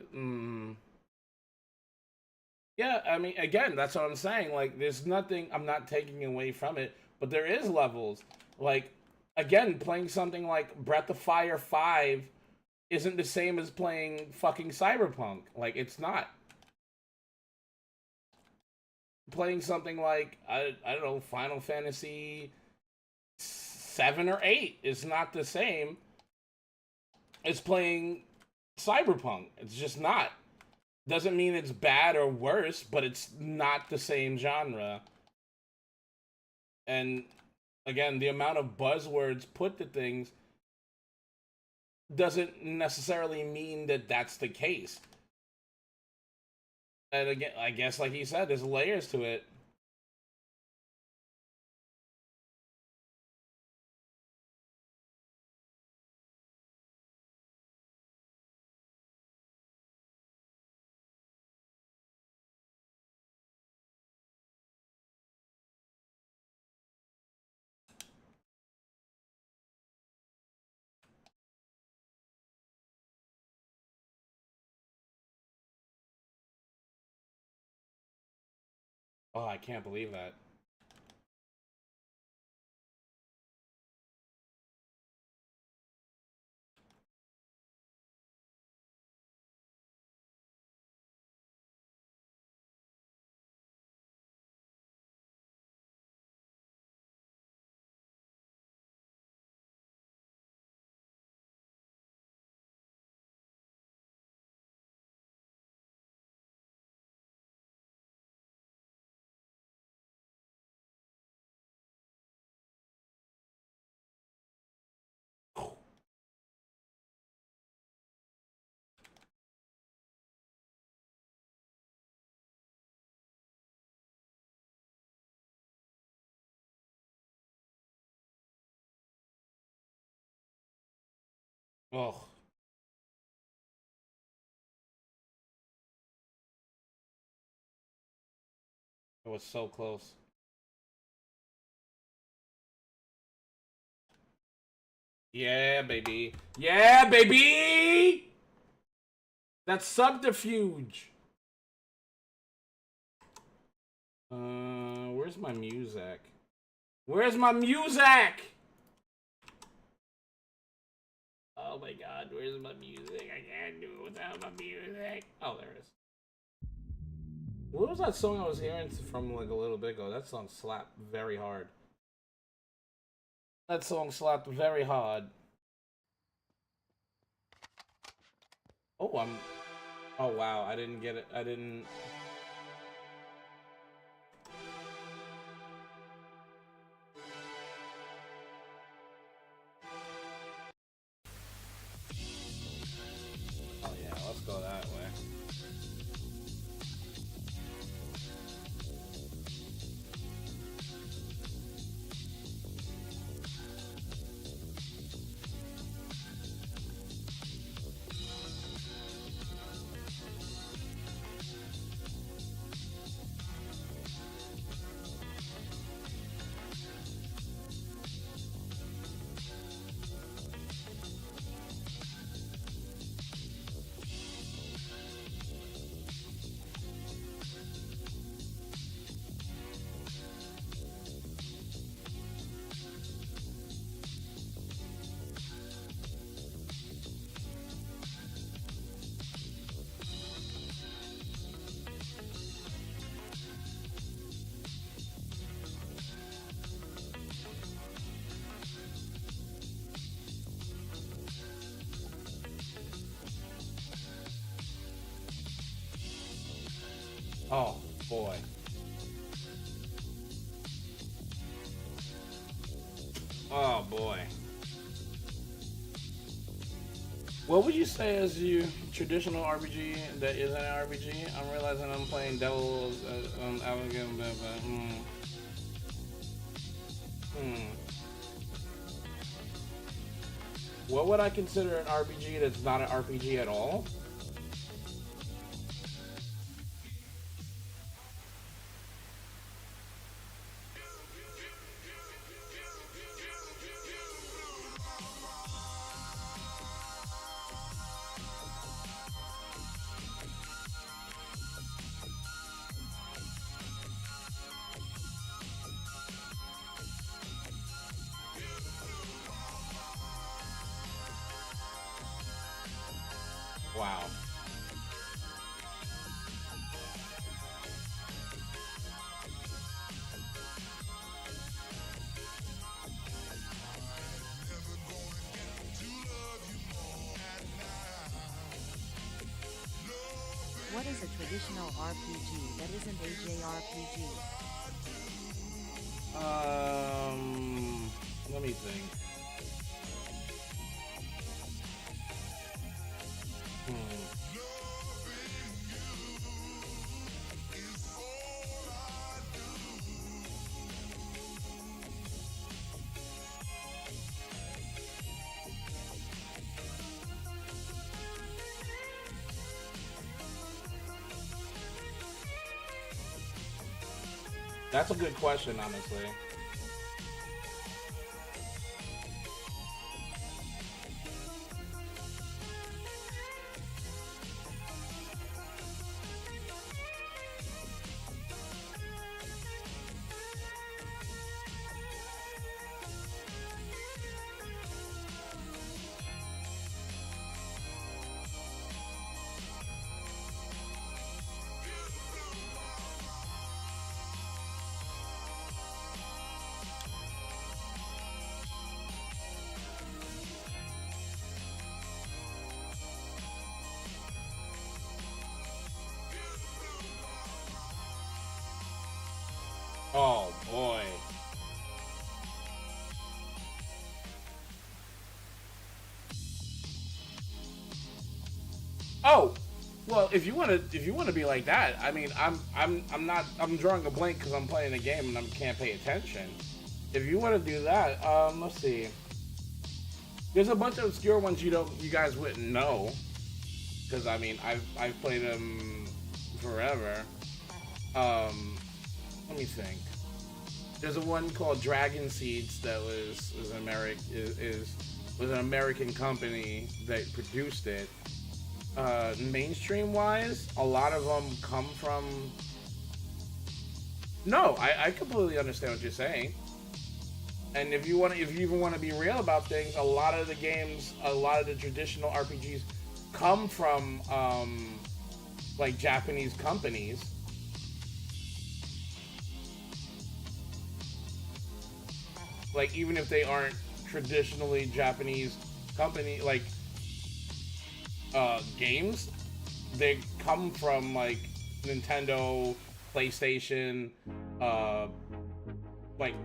Yeah, I mean, again, that's what I'm saying. Like, there's nothing. I'm not taking away from it, but there is levels. Like, again, playing something like Breath of Fire 5 isn't the same as playing fucking Cyberpunk. Like, it's not. Playing something like, I don't know, Final Fantasy 7 or 8 is not the same as playing Cyberpunk. It's just not. Doesn't mean it's bad or worse, but it's not the same genre. And again, the amount of buzzwords put to things doesn't necessarily mean that that's the case. And again, I guess, like he said, there's layers to it. Oh, I can't believe that. Oh, it was so close. Yeah, baby. Yeah, baby! That's subterfuge. Where's my music? Where's my music? Oh my god, where's my music? I can't do it without my music. Oh, there it is. What was that song I was hearing from like a little bit ago? That song slapped very hard. That song slapped very hard. Oh, oh wow, I didn't get it. I didn't. Oh yeah, let's go that way. Oh boy. Oh boy. What would you say is your traditional RPG that isn't an RPG? I'm realizing I'm playing Devil's Advocate, but What would I consider an RPG that's not an RPG at all? traditional RPG that isn't a JRPG? Let me think. That's a good question, honestly. Oh boy. Oh, well, if you want to be like that, I mean, I'm not, I'm drawing a blank because I'm playing a game and I can't pay attention. If you want to do that, let's see. There's a bunch of obscure ones you guys wouldn't know, because I mean, I've played them forever. Let me think. There's a one called Dragon Seeds that was was an American company that produced it. Mainstream wise, a lot of them come from. No, I completely understand what you're saying. And if you even want to be real about things, a lot of the games, a lot of the traditional RPGs come from like Japanese companies. Like even if they aren't traditionally Japanese company, like games, they come from like Nintendo, PlayStation, like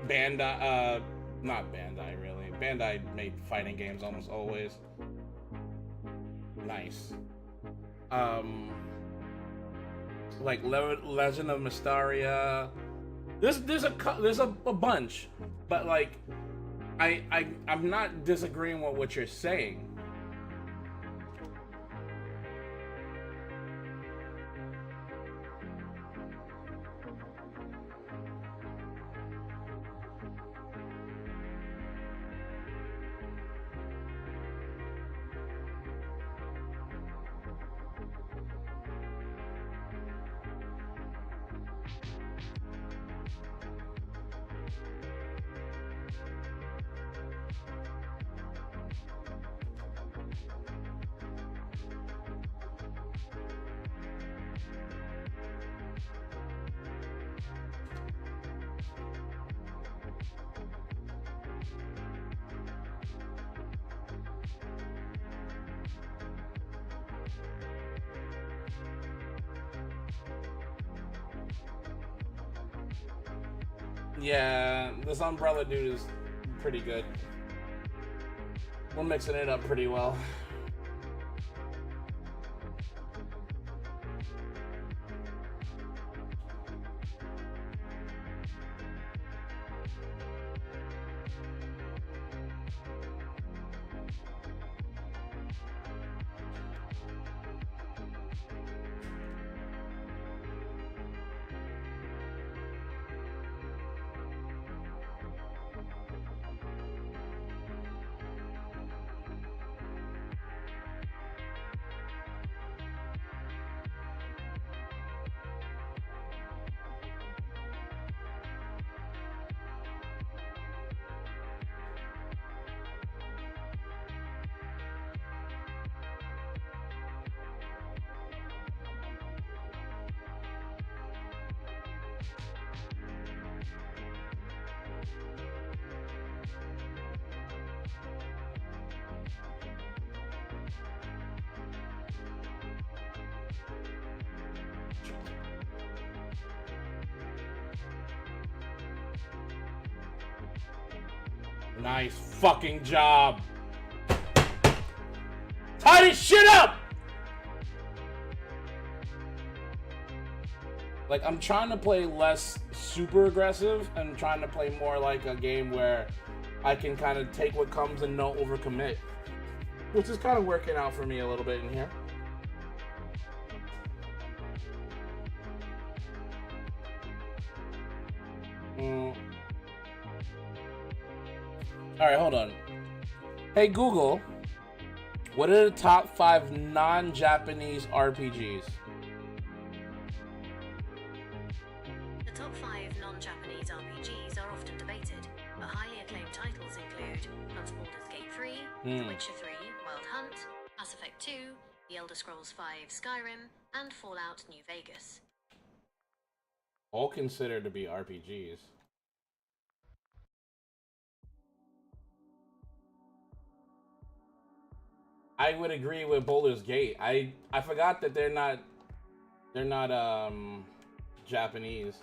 Bandai, not Bandai really. Bandai made fighting games almost always. Nice. Like Legend of Mysteria. There's a bunch, but like I'm not disagreeing with what you're saying. Yeah, this Umbrella dude is pretty good. We're mixing it up pretty well. Nice fucking job. Tie this shit up! Like, I'm trying to play less super aggressive and trying to play more like a game where I can kind of take what comes and not overcommit. Which is kind of working out for me a little bit in here. Alright, hold on. Hey Google, what are the top 5 non-Japanese RPGs? The top 5 non-Japanese RPGs are often debated, but highly acclaimed titles include Baldur's Gate 3, The Witcher 3, Wild Hunt, Mass Effect 2, The Elder Scrolls V Skyrim, and Fallout New Vegas. All considered to be RPGs. I would agree with Baldur's Gate. I forgot that they're not Japanese.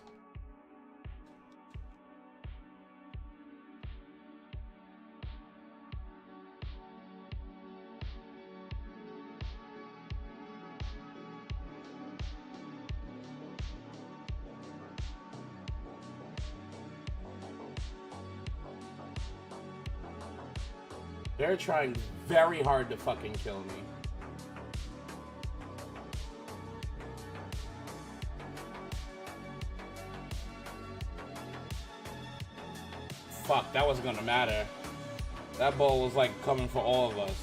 They're trying very hard to fucking kill me. Fuck, that wasn't gonna matter. That ball was like coming for all of us.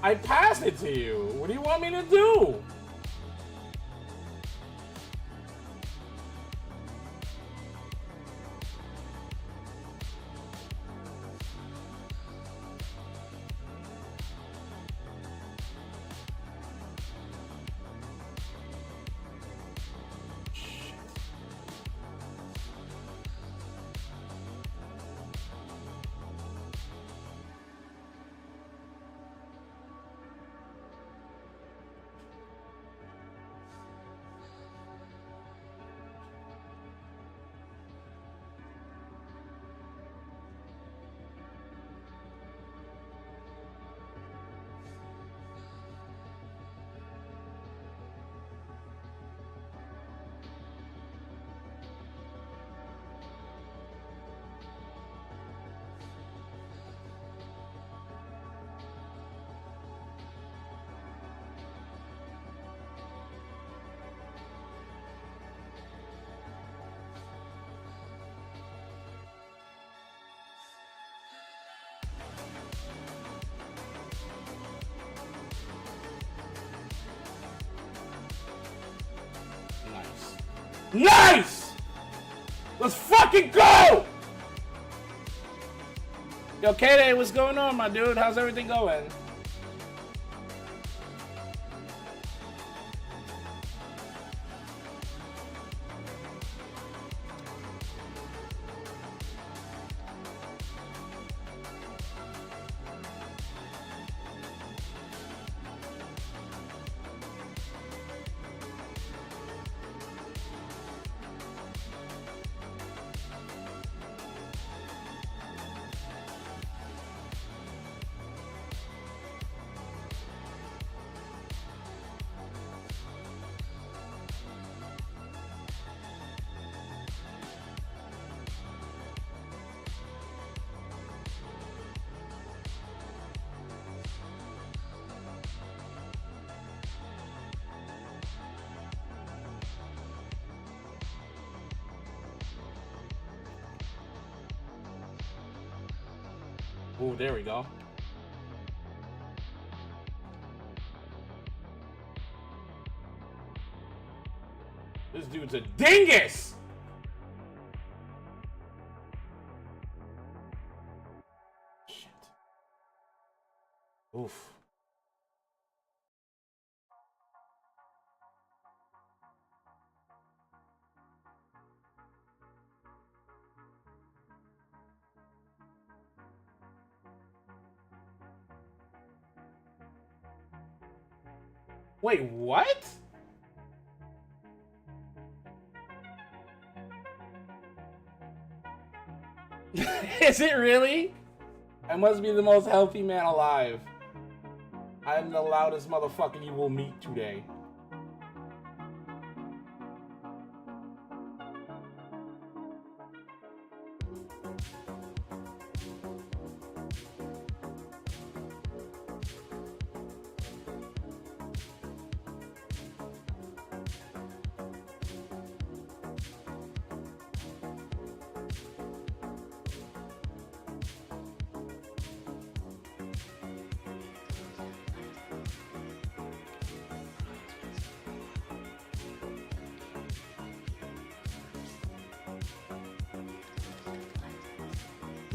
I passed it to you. What do you want me to do? Nice! Let's fucking go! Yo, K-Day, what's going on, my dude? How's everything going? Ooh, there we go. This dude's a dingus! Shit. Oof. Wait, what? Is it really? I must be the most healthy man alive. I am the loudest motherfucker you will meet today.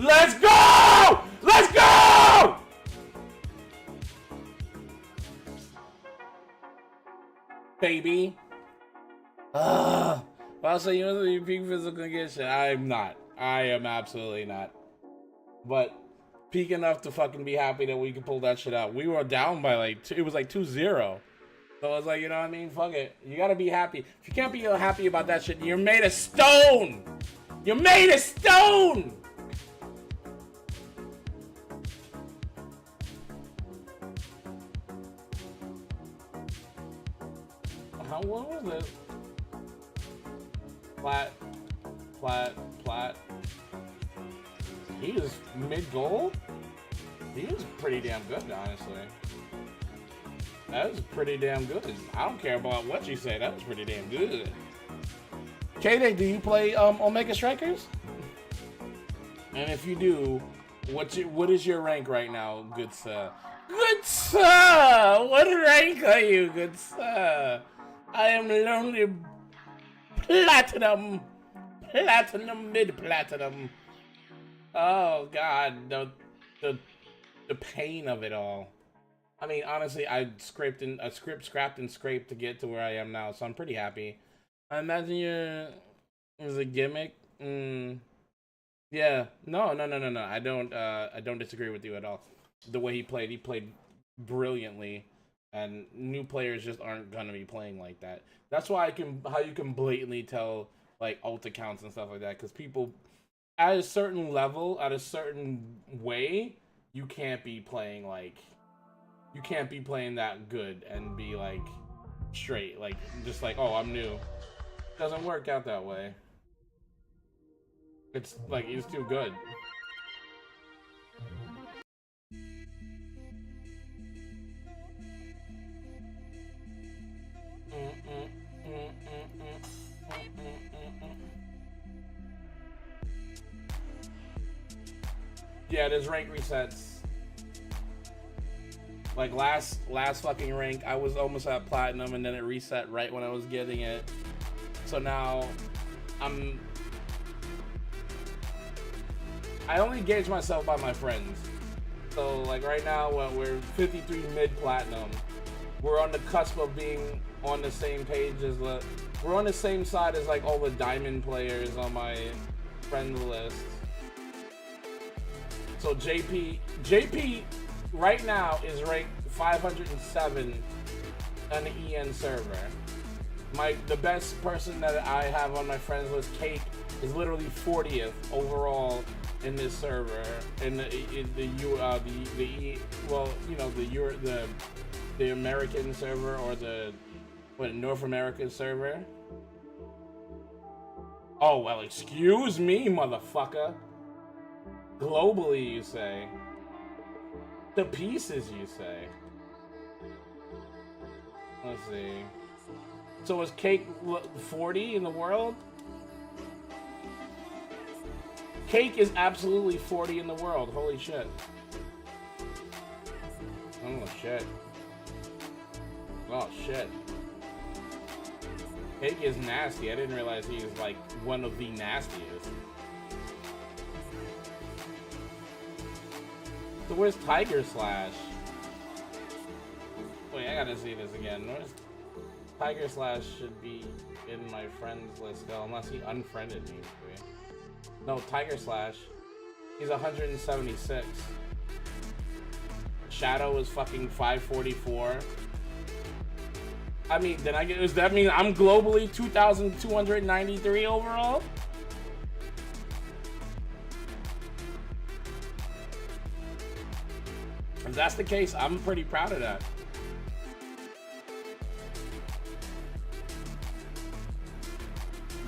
Let's go! Let's go! Baby. Also, you know you peak physical condition. I'm not. I am absolutely not. But peak enough to fucking be happy that we could pull that shit out. We were down by like it was like 2-0. So I was like, you know what I mean? Fuck it. You gotta be happy. If you can't be happy about that shit, you're made of stone. You're made of stone. What was it? Plat. He is mid-gold? He is pretty damn good, honestly. That was pretty damn good. I don't care about what you say. That was pretty damn good. K-Day, do you play Omega Strikers? And if you do, what is your rank right now, good sir? Good sir! What rank are you, good sir? I am lonely platinum, mid-platinum. Oh God, the pain of it all. I mean, honestly, I scraped and scraped to get to where I am now, so I'm pretty happy. I imagine it was a gimmick. Yeah, no. I don't disagree with you at all. The way he played brilliantly. And new players just aren't gonna be playing like that. That's why how you can blatantly tell like alt accounts and stuff like that, because people at a certain level, at a certain way, you can't be playing that good and be like straight, like just like, oh, I'm new. Doesn't work out that way. It's like he's too good. Yeah, there's rank resets. Like last fucking rank, I was almost at platinum and then it reset right when I was getting it. So now I only gauge myself by my friends. So like right now we're 53 mid-platinum. We're on the cusp of being on the same page as we're on the same side as like all the diamond players on my friends list. So JP right now is ranked 507 on the EN server. The best person that I have on my friends list, Cake, is literally 40th overall in this server. The American server, or the North American server. Oh well, excuse me, motherfucker. Globally, you say. The pieces, you say. Let's see. So is Cake 40 in the world? Cake is absolutely 40 in the world. Holy shit. Oh shit. Oh shit. Pig is nasty. I didn't realize he was like one of the nastiest. So where's Tiger Slash? Wait, I gotta see this again. Where's Tiger Slash? Should be in my friends list though, unless he unfriended me. No, Tiger Slash. He's 176. Shadow is fucking 544. I mean, does that mean I'm globally 2,293 overall? If that's the case, I'm pretty proud of that.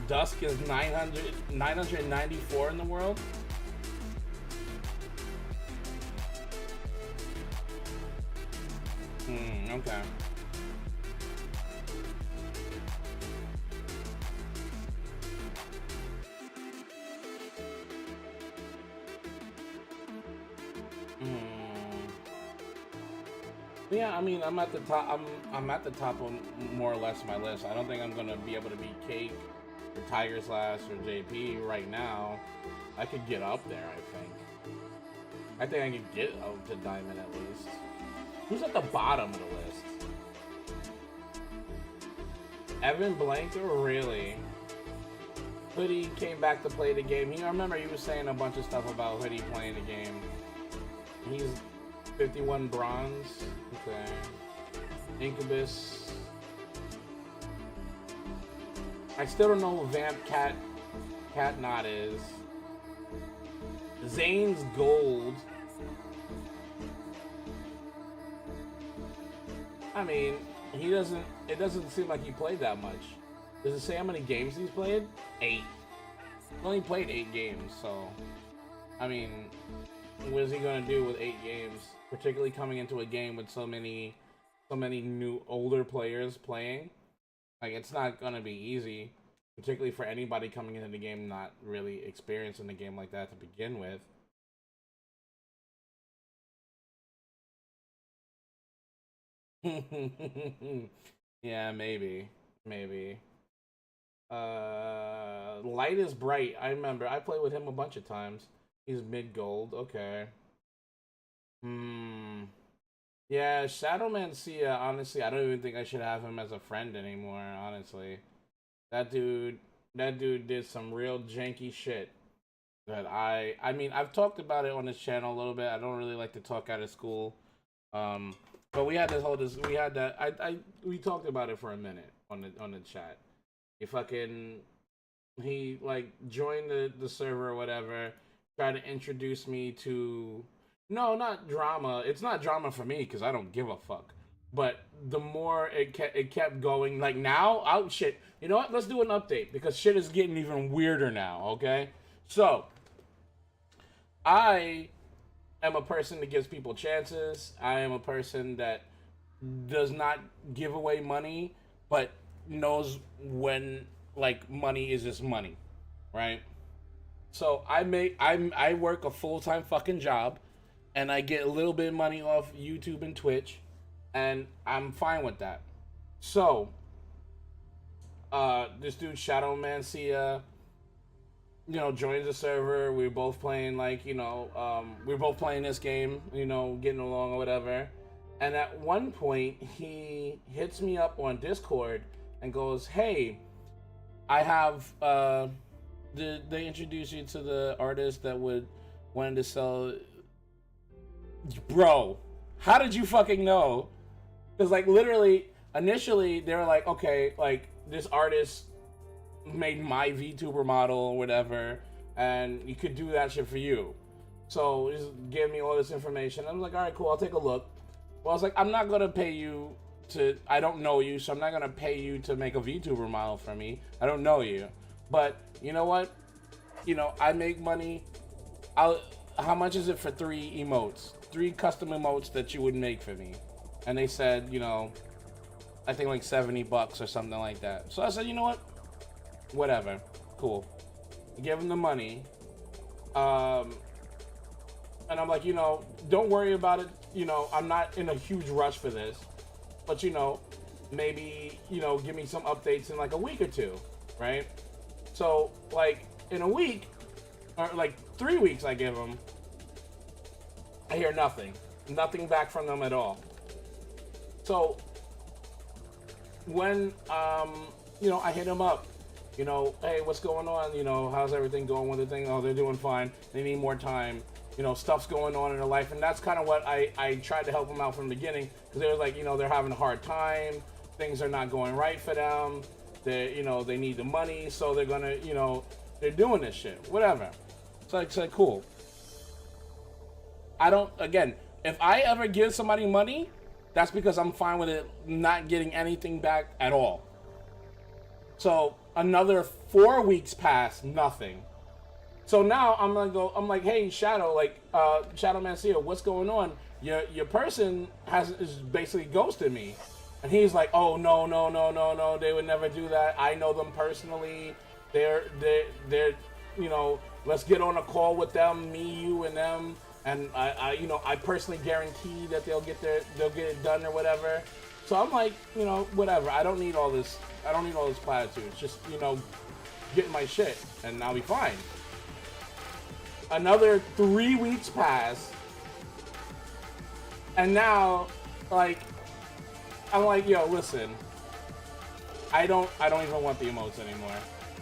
Dusk is 994 in the world. Okay. Yeah, I mean, I'm at the top. I'm at the top of more or less my list. I don't think I'm gonna be able to beat Cake or Tiger Slash or JP right now. I could get up there. I think I could get up to Diamond at least. Who's at the bottom of the list? Evan Blanker, really? Hoodie came back to play the game. I remember he was saying a bunch of stuff about Hoodie playing the game. He's 51 bronze. Okay. Incubus. I still don't know who Vamp Cat Knot is. Zane's gold. I mean, it doesn't seem like he played that much. Does it say how many games he's played? 8. He only played 8 games, so I mean, what is he gonna do with 8 games? Particularly coming into a game with so many new older players playing. Like, it's not gonna be easy, particularly for anybody coming into the game not really experienced in the game like that to begin with. Yeah, maybe. Light is Bright. I remember. I played with him a bunch of times. He's mid gold. Okay. Yeah, Shadowman Sia, honestly, I don't even think I should have him as a friend anymore, honestly. That dude did some real janky shit that I mean, I've talked about it on this channel a little bit. I don't really like to talk out of school. But we talked about it for a minute on the chat. He like joined the server or whatever, tried to introduce me to, no, not drama. It's not drama for me because I don't give a fuck. But the more it kept going, like now, shit. You know what? Let's do an update because shit is getting even weirder now. Okay, so I am a person that gives people chances. I am a person that does not give away money, but knows when like money is just money, right? So I work a full-time fucking job, and I get a little bit of money off YouTube and Twitch, and I'm fine with that. So this dude Shadow Mancia, joins the server. We're both playing we're both playing this game, getting along or whatever. And at one point he hits me up on Discord and goes, "Hey, I have did they introduce you to the artist that wanted to sell?" Bro, how did you fucking know? Because like literally initially they were like, okay, like this artist made my VTuber model or whatever, and you could do that shit for you. So just give me all this information. I was like, all right, cool, I'll take a look. Well, I was like, I'm not gonna pay you I don't know you, so I'm not gonna pay you to make a VTuber model for me. I don't know you. But you know what? I make money. How much is it for 3 emotes? 3 custom emotes that you would make for me? And they said, I think like $70 or something like that. So I said, you know what? Whatever. Cool. Give him the money. And I'm like, don't worry about it. I'm not in a huge rush for this. But, maybe, you know, give me some updates in like a week or two, right? So like in a week or like 3 weeks I give them, I hear nothing back from them at all. So when you know, I hit them up, you know, hey, what's going on? You know, how's everything going with the thing? Oh, they're doing fine. They need more time. You know, stuff's going on in their life, and that's kind of what I tried to help them out from the beginning, because they were like, you know, they're having a hard time. Things are not going right for them. They, you know, they need the money, so they're gonna, you know, they're doing this shit, whatever. So I said, cool. I don't, again, if I ever give somebody money, that's because I'm fine with it not getting anything back at all. So another 4 weeks passed, nothing. So now I'm like, hey, Shadow, like, Shadow Mancia, what's going on? Your person is basically ghosted me. And he's like, oh, no, they would never do that. I know them personally. They're, you know, let's get on a call with them, me, you, and them. And I you know, I personally guarantee that they'll get it done or whatever. So I'm like, you know, whatever. I don't need all this platitudes. Just, you know, get my shit and I'll be fine. Another 3 weeks pass, and now, like, I'm like, yo, listen, I don't even want the emotes anymore.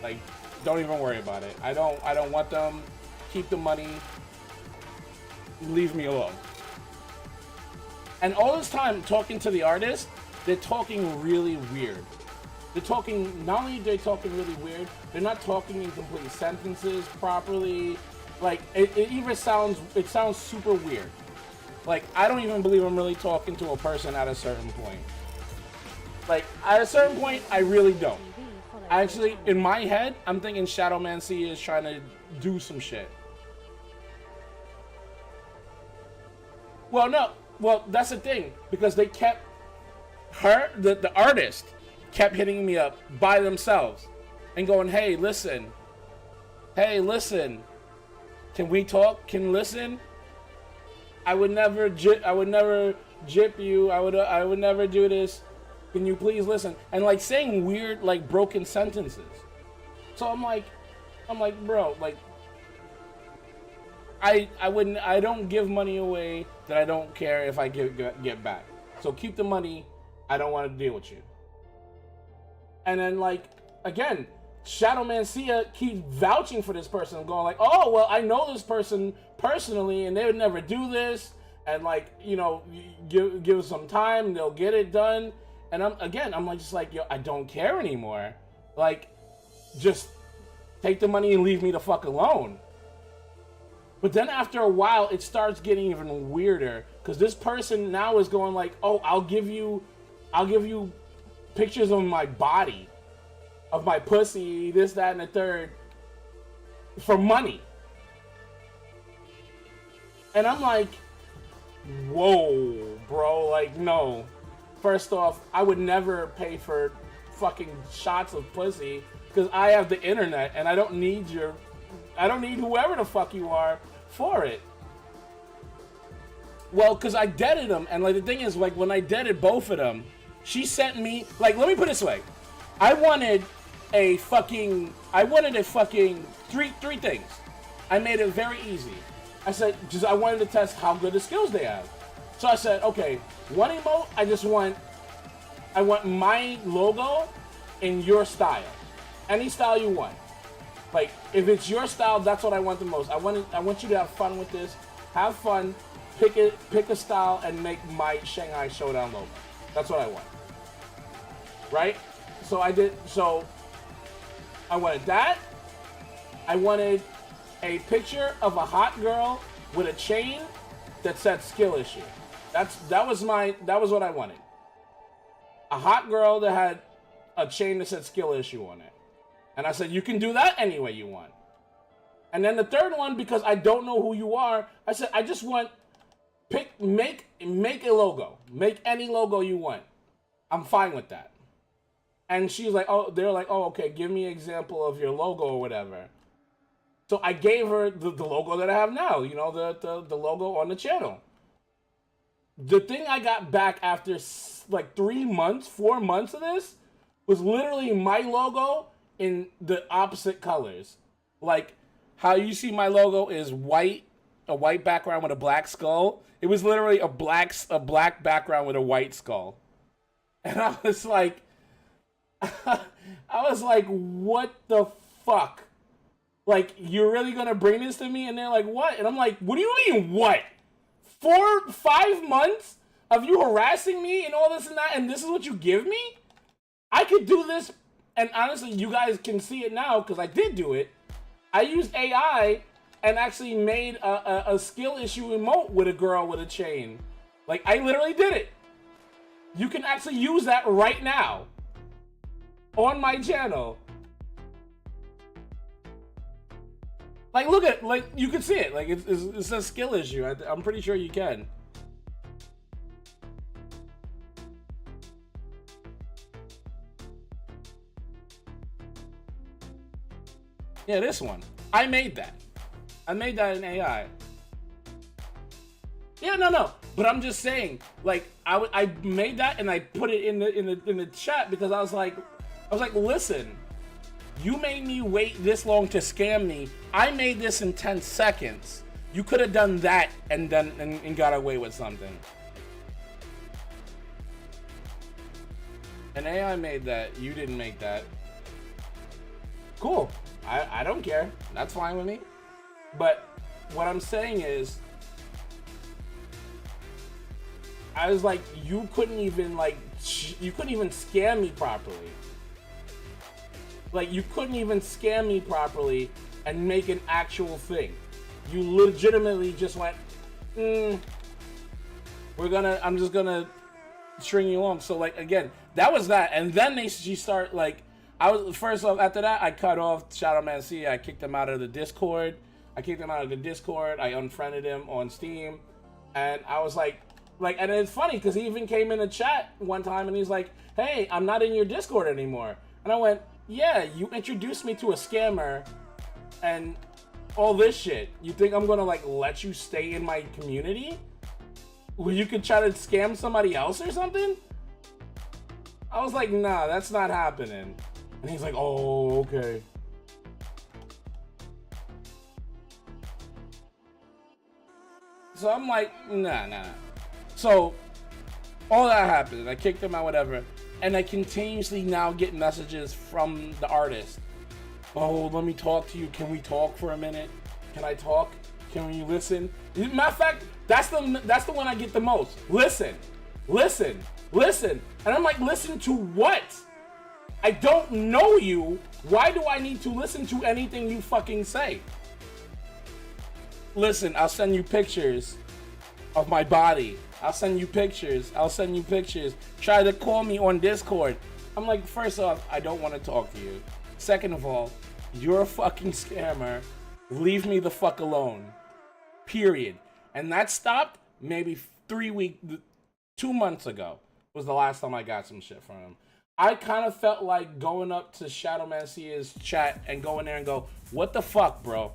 Like, don't even worry about it. I don't want them. Keep the money. Leave me alone. And all this time talking to the artist, they're talking really weird. They're talking, not only are they talking really weird, they're not talking in complete sentences properly. Like, it even sounds super weird. Like, I don't even believe I'm really talking to a person at a certain point. Like, at a certain point, I really don't. Actually, in my head, I'm thinking Shadow Mancia is trying to do some shit. Well, no. Well, that's the thing. Because they kept... The artist kept hitting me up by themselves. And going, hey, listen. Hey, listen. Can we talk? Can you listen? I would never jip you. I would never do this. Can you please listen? And like saying weird, like broken sentences. So I'm like, bro, like, I don't give money away that I don't care if I get back. So keep the money. I don't want to deal with you. And then, like, again, Shadow Mancia keeps vouching for this person. I'm going like, oh, well, I know this person personally, and they would never do this. And, like, you know, give some time, and they'll get it done. And I'm like, just like, yo, I don't care anymore. Like, just take the money and leave me the fuck alone. But then after a while, it starts getting even weirder, because this person now is going like, oh, I'll give you pictures of my body, of my pussy, this, that, and the third, for money. And I'm like, whoa, bro, like, no. First off, I would never pay for fucking shots of pussy, because I have the internet, and I don't need whoever the fuck you are for it. Well, because I deaded them, and like the thing is, like, when I deaded both of them, she sent me, like, let me put it this way. I wanted a fucking three things. I made it very easy. I said, just I wanted to test how good the skills they have. So I said, okay, one emote, I want my logo in your style. Any style you want. Like, if it's your style, that's what I want the most. I want you to have fun with this. Have fun, pick a style, and make my Shanghai Showdown logo. That's what I want. Right? So I wanted that. I wanted a picture of a hot girl with a chain that said skill issue. That was what I wanted. A hot girl that had a chain that said skill issue on it. And I said, you can do that any way you want. And then the third one, because I don't know who you are, I said, I just want, make a logo. Make any logo you want. I'm fine with that. And she's like, they're like, oh, okay, give me an example of your logo or whatever. So I gave her the logo that I have now, you know, the logo on the channel. The thing I got back after like 3 months, 4 months of this was literally my logo in the opposite colors. Like how you see my logo is white, a white background with a black skull. It was literally a black background with a white skull. And I was like, what the fuck? Like, you're really gonna bring this to me? And they're like, what? And I'm like, what do you mean, what? 5 months of you harassing me and all this and that, and this is what you give me? I could do this, and honestly, you guys can see it now, because I did do it. I used AI and actually made a skill issue emote with a girl with a chain. Like, I literally did it. You can actually use that right now on my channel. Like, look at, like, you can see it. Like, it's a skill issue. I'm pretty sure you can. Yeah, this one. I made that. I made that in AI. Yeah, no. But I'm just saying, like, I made that and I put it in the chat because I was like, listen, you made me wait this long to scam me. I made this in 10 seconds. You could have done that and got away with something. And AI made that. You didn't make that. Cool. I don't care. That's fine with me. But what I'm saying is, I was like, you couldn't even scam me properly. Like, you couldn't even scam me properly and make an actual thing. You legitimately just went, I'm just gonna string you along. So, like, again, that was that. And then she start, like, first off, after that, I cut off Shadow Man C. I kicked him out of the Discord. I unfriended him on Steam. And I was like, and it's funny because he even came in a chat one time and he's like, hey, I'm not in your Discord anymore. And I went, yeah, you introduced me to a scammer and all this shit. You think I'm gonna, like, let you stay in my community where you could try to scam somebody else or something? I was like, nah, that's not happening. And he's like, oh, okay. So I'm like, nah. So all that happened. I kicked him out, whatever. And I continuously now get messages from the artist. Oh, let me talk to you. Can we talk for a minute? Can I talk? Can you listen? Matter of fact, that's the one I get the most. Listen. And I'm like, listen to what? I don't know you. Why do I need to listen to anything you fucking say? Listen, I'll send you pictures of my body. I'll send you pictures. Try to call me on Discord. I'm like, first off, I don't want to talk to you. Second of all, you're a fucking scammer. Leave me the fuck alone. Period. And that stopped maybe 2 months ago was the last time I got some shit from him. I kind of felt like going up to Shadow Man Cia's chat and going there and go, what the fuck, bro?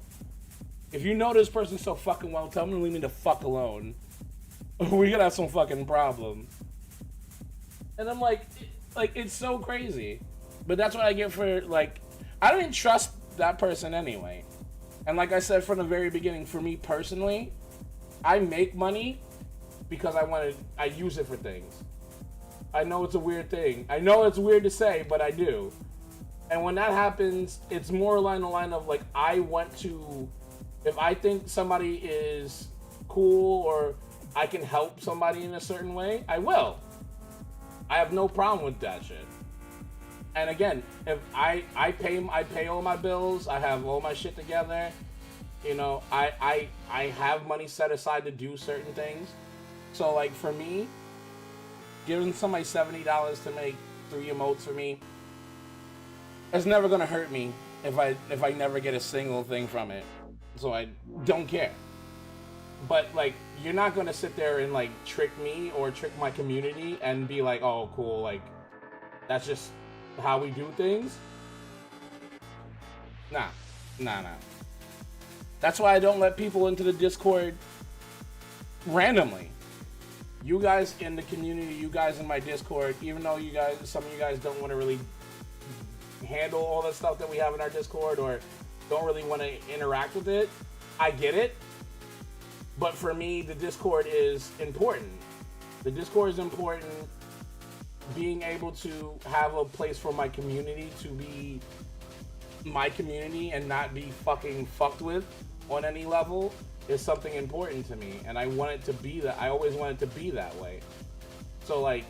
If you know this person so fucking well, tell them to leave me the fuck alone. We're gonna have some fucking problem. And I'm like, it's so crazy. But that's what I get for, like, I didn't trust that person anyway. And like I said from the very beginning, for me personally, I make money because I use it for things. I know it's a weird thing. I know it's weird to say, but I do. And when that happens, it's more along the line of, like, if I think somebody is cool or I can help somebody in a certain way, I will. I have no problem with that shit. And again, if I pay all my bills, I have all my shit together, you know, I have money set aside to do certain things. So, like, for me, giving somebody $70 to make 3 emotes for me, it's never gonna hurt me if I never get a single thing from it. So I don't care. But, like, you're not gonna sit there and, like, trick me or trick my community and be like, oh, cool, like, that's just how we do things. Nah. That's why I don't let people into the Discord randomly. you guys in the community, you guys in my Discord, even though some of you guys don't want to really handle all the stuff that we have in our Discord or don't really want to interact with it, I get it. But for me, the Discord is important. The Discord is important. Being able to have a place for my community to be my community and not be fucking fucked with on any level is something important to me, and I want it to be that. I always want it to be that way. So like,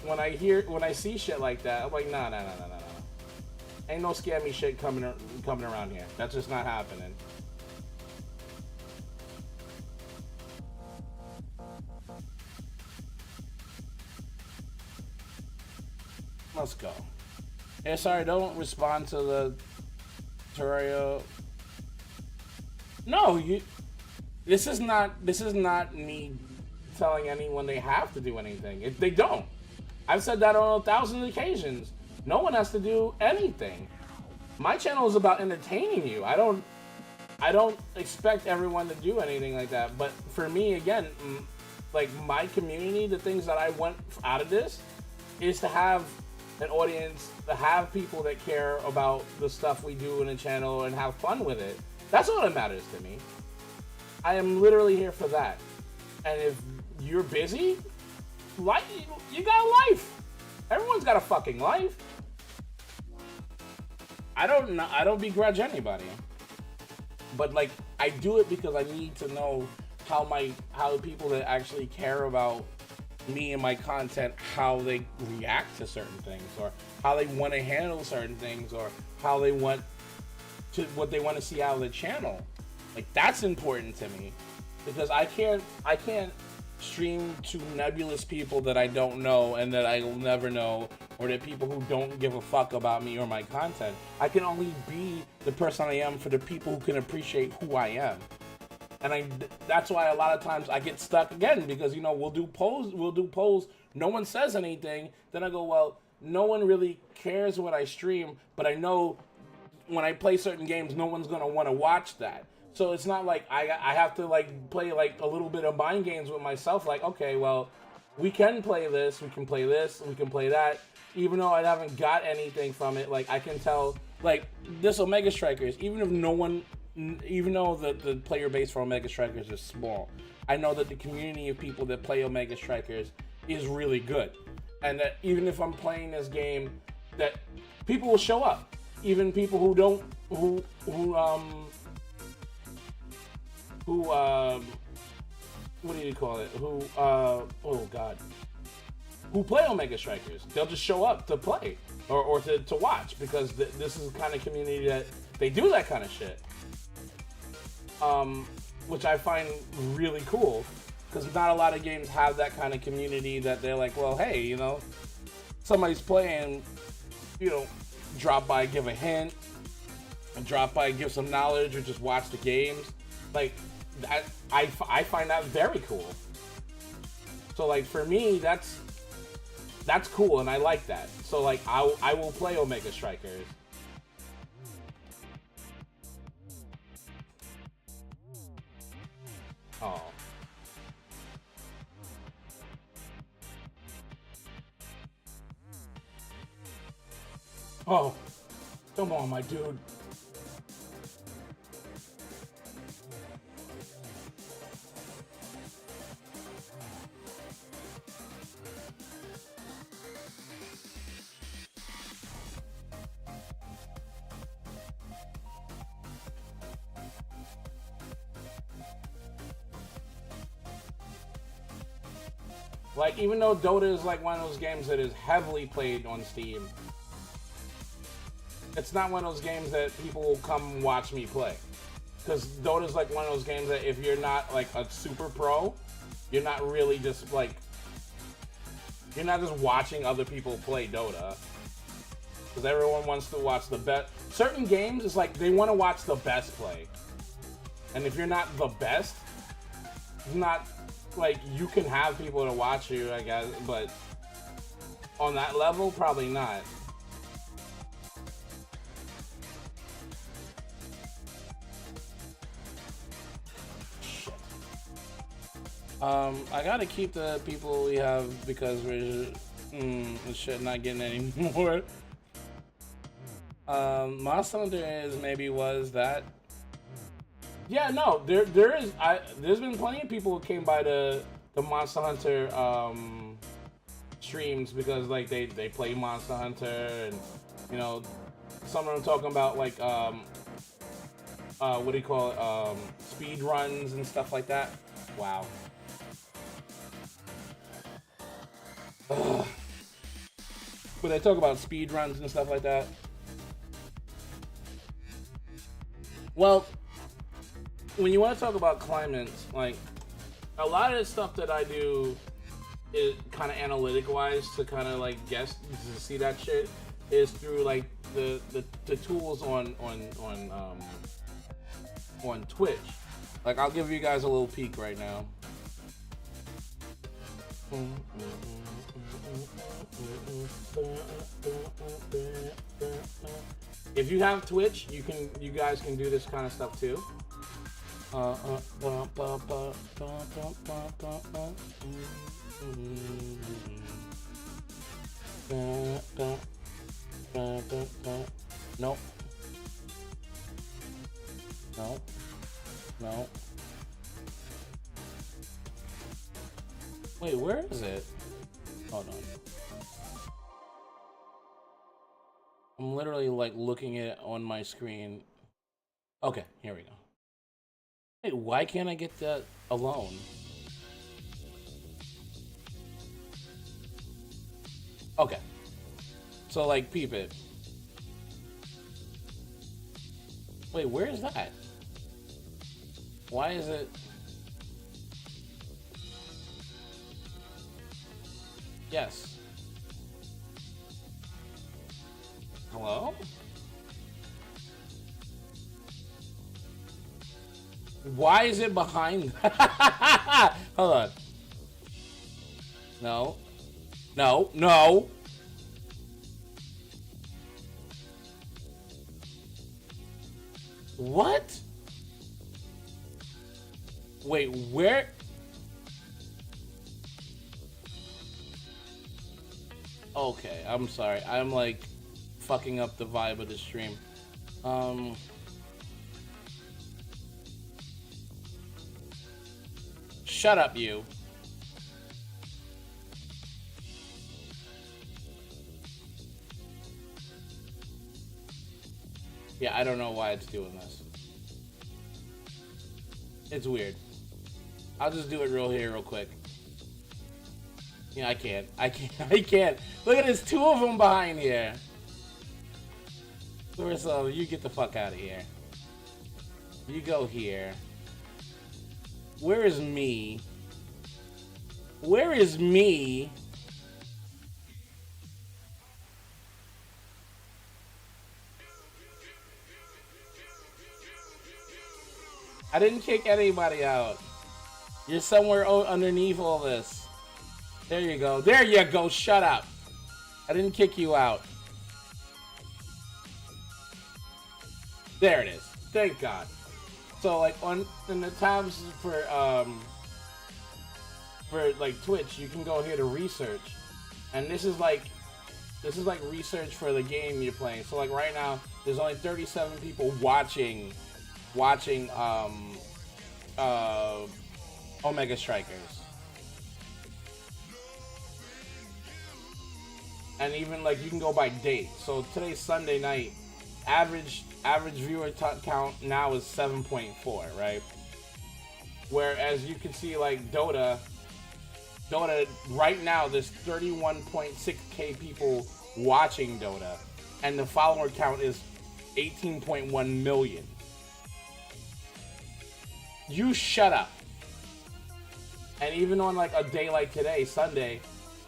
when I see shit like that, I'm like, no. Ain't no scammy shit coming around here. That's just not happening. Let's go. Yeah, sorry, don't respond to the Terraria. No, this is not me telling anyone they have to do anything. They don't. I've said that on 1,000 occasions. No one has to do anything. My channel is about entertaining you. I don't expect everyone to do anything like that. But for me, again, like my community, the things that I want out of this is to have an audience, to have people that care about the stuff we do in the channel and have fun with it. That's all that matters to me. I am literally here for that. And if you're busy, like, you got a life. Everyone's got a fucking life. I don't begrudge anybody. But like, I do it because I need to know how people that actually care about me and my content, how they react to certain things, or how they want to handle certain things, or how they want to, what they want to see out of the channel. Like, that's important to me, because I can't stream to nebulous people that I don't know and that I will never know, or that people who don't give a fuck about me or my content. I can only be the person I am for the people who can appreciate who I am. And that's why a lot of times I get stuck again, because, you know, we'll do polls, no one says anything, then I go, well, no one really cares what I stream, but I know when I play certain games, no one's gonna want to watch that. So it's not like I have to like play like a little bit of mind games with myself, like, okay, well, we can play this, we can play this, we can play that, even though I haven't got anything from it. Like, I can tell, like, this Omega Strikers, even though the player base for Omega Strikers is small, I know that the community of people that play Omega Strikers is really good, and that even if I'm playing this game, that people will show up, even people who don't, what do you call it? Who play Omega Strikers? They'll just show up to play or to watch, because this is the kind of community that they do that kind of shit. Which I find really cool, because not a lot of games have that kind of community that they're like, well, hey, you know, somebody's playing, you know, drop by, give a hint, and drop by, give some knowledge, or just watch the games. Like, I find that very cool. So like, for me, that's cool, and I like that. So like, I will play Omega Strikers. Oh. Oh, come on, my dude. Like, even though Dota is like one of those games that is heavily played on Steam, it's not one of those games that people will come watch me play. Because Dota is like one of those games that if you're not like a super pro, you're not really just like, you're not just watching other people play Dota. Because everyone wants to watch the best. Certain games, it's like they want to watch the best play. And if you're not the best, it's not like, you can have people to watch you, I guess, but on that level, probably not. Shit. I gotta keep the people we have because we're this shit not getting any more. Monster Hunter was that. Yeah, no, there's been plenty of people who came by the Monster Hunter streams because like they play Monster Hunter, and you know, some of them talking about like what do you call it, speed runs and stuff like that. Wow. Ugh. But they talk about speed runs and stuff like that. Well, when you want to talk about climates, like a lot of the stuff that I do is kind of analytic wise to kind of like guess to see that shit is through like the tools on Twitch. Like I'll give you guys a little peek right now. If you have Twitch, you guys can do this kind of stuff too. Nope. No. Wait, where is it? Hold on. I'm literally like looking at it on my screen. Okay, here we go. Wait, why can't I get that alone? Okay. So like peep it. Wait, where is that? Why is it? Yes. Hello? Why is it behind? Hold on. No. No. No. What? Wait, where? Okay, I'm sorry. I'm like fucking up the vibe of the stream. Shut up, you. Yeah, I don't know why it's doing this. It's weird. I'll just do it real quick. Yeah, I can't. I can't. Look at this, 2 of them behind here. Larissa, you get the fuck out of here. You go here. Where is me? Where is me? I didn't kick anybody out. You're somewhere underneath all this. There you go. There you go. Shut up. I didn't kick you out. There it is. Thank God. So like in the tabs for like Twitch, you can go here to research, and this is like research for the game you're playing. So like right now, there's only 37 people watching Omega Strikers. And even like you can go by date. So today's Sunday night. Average viewer count now is 7.4, right? Whereas you can see like Dota right now there's 31.6k people watching Dota, and the follower count is 18.1 million. You shut up. And even on like a day like today, Sunday,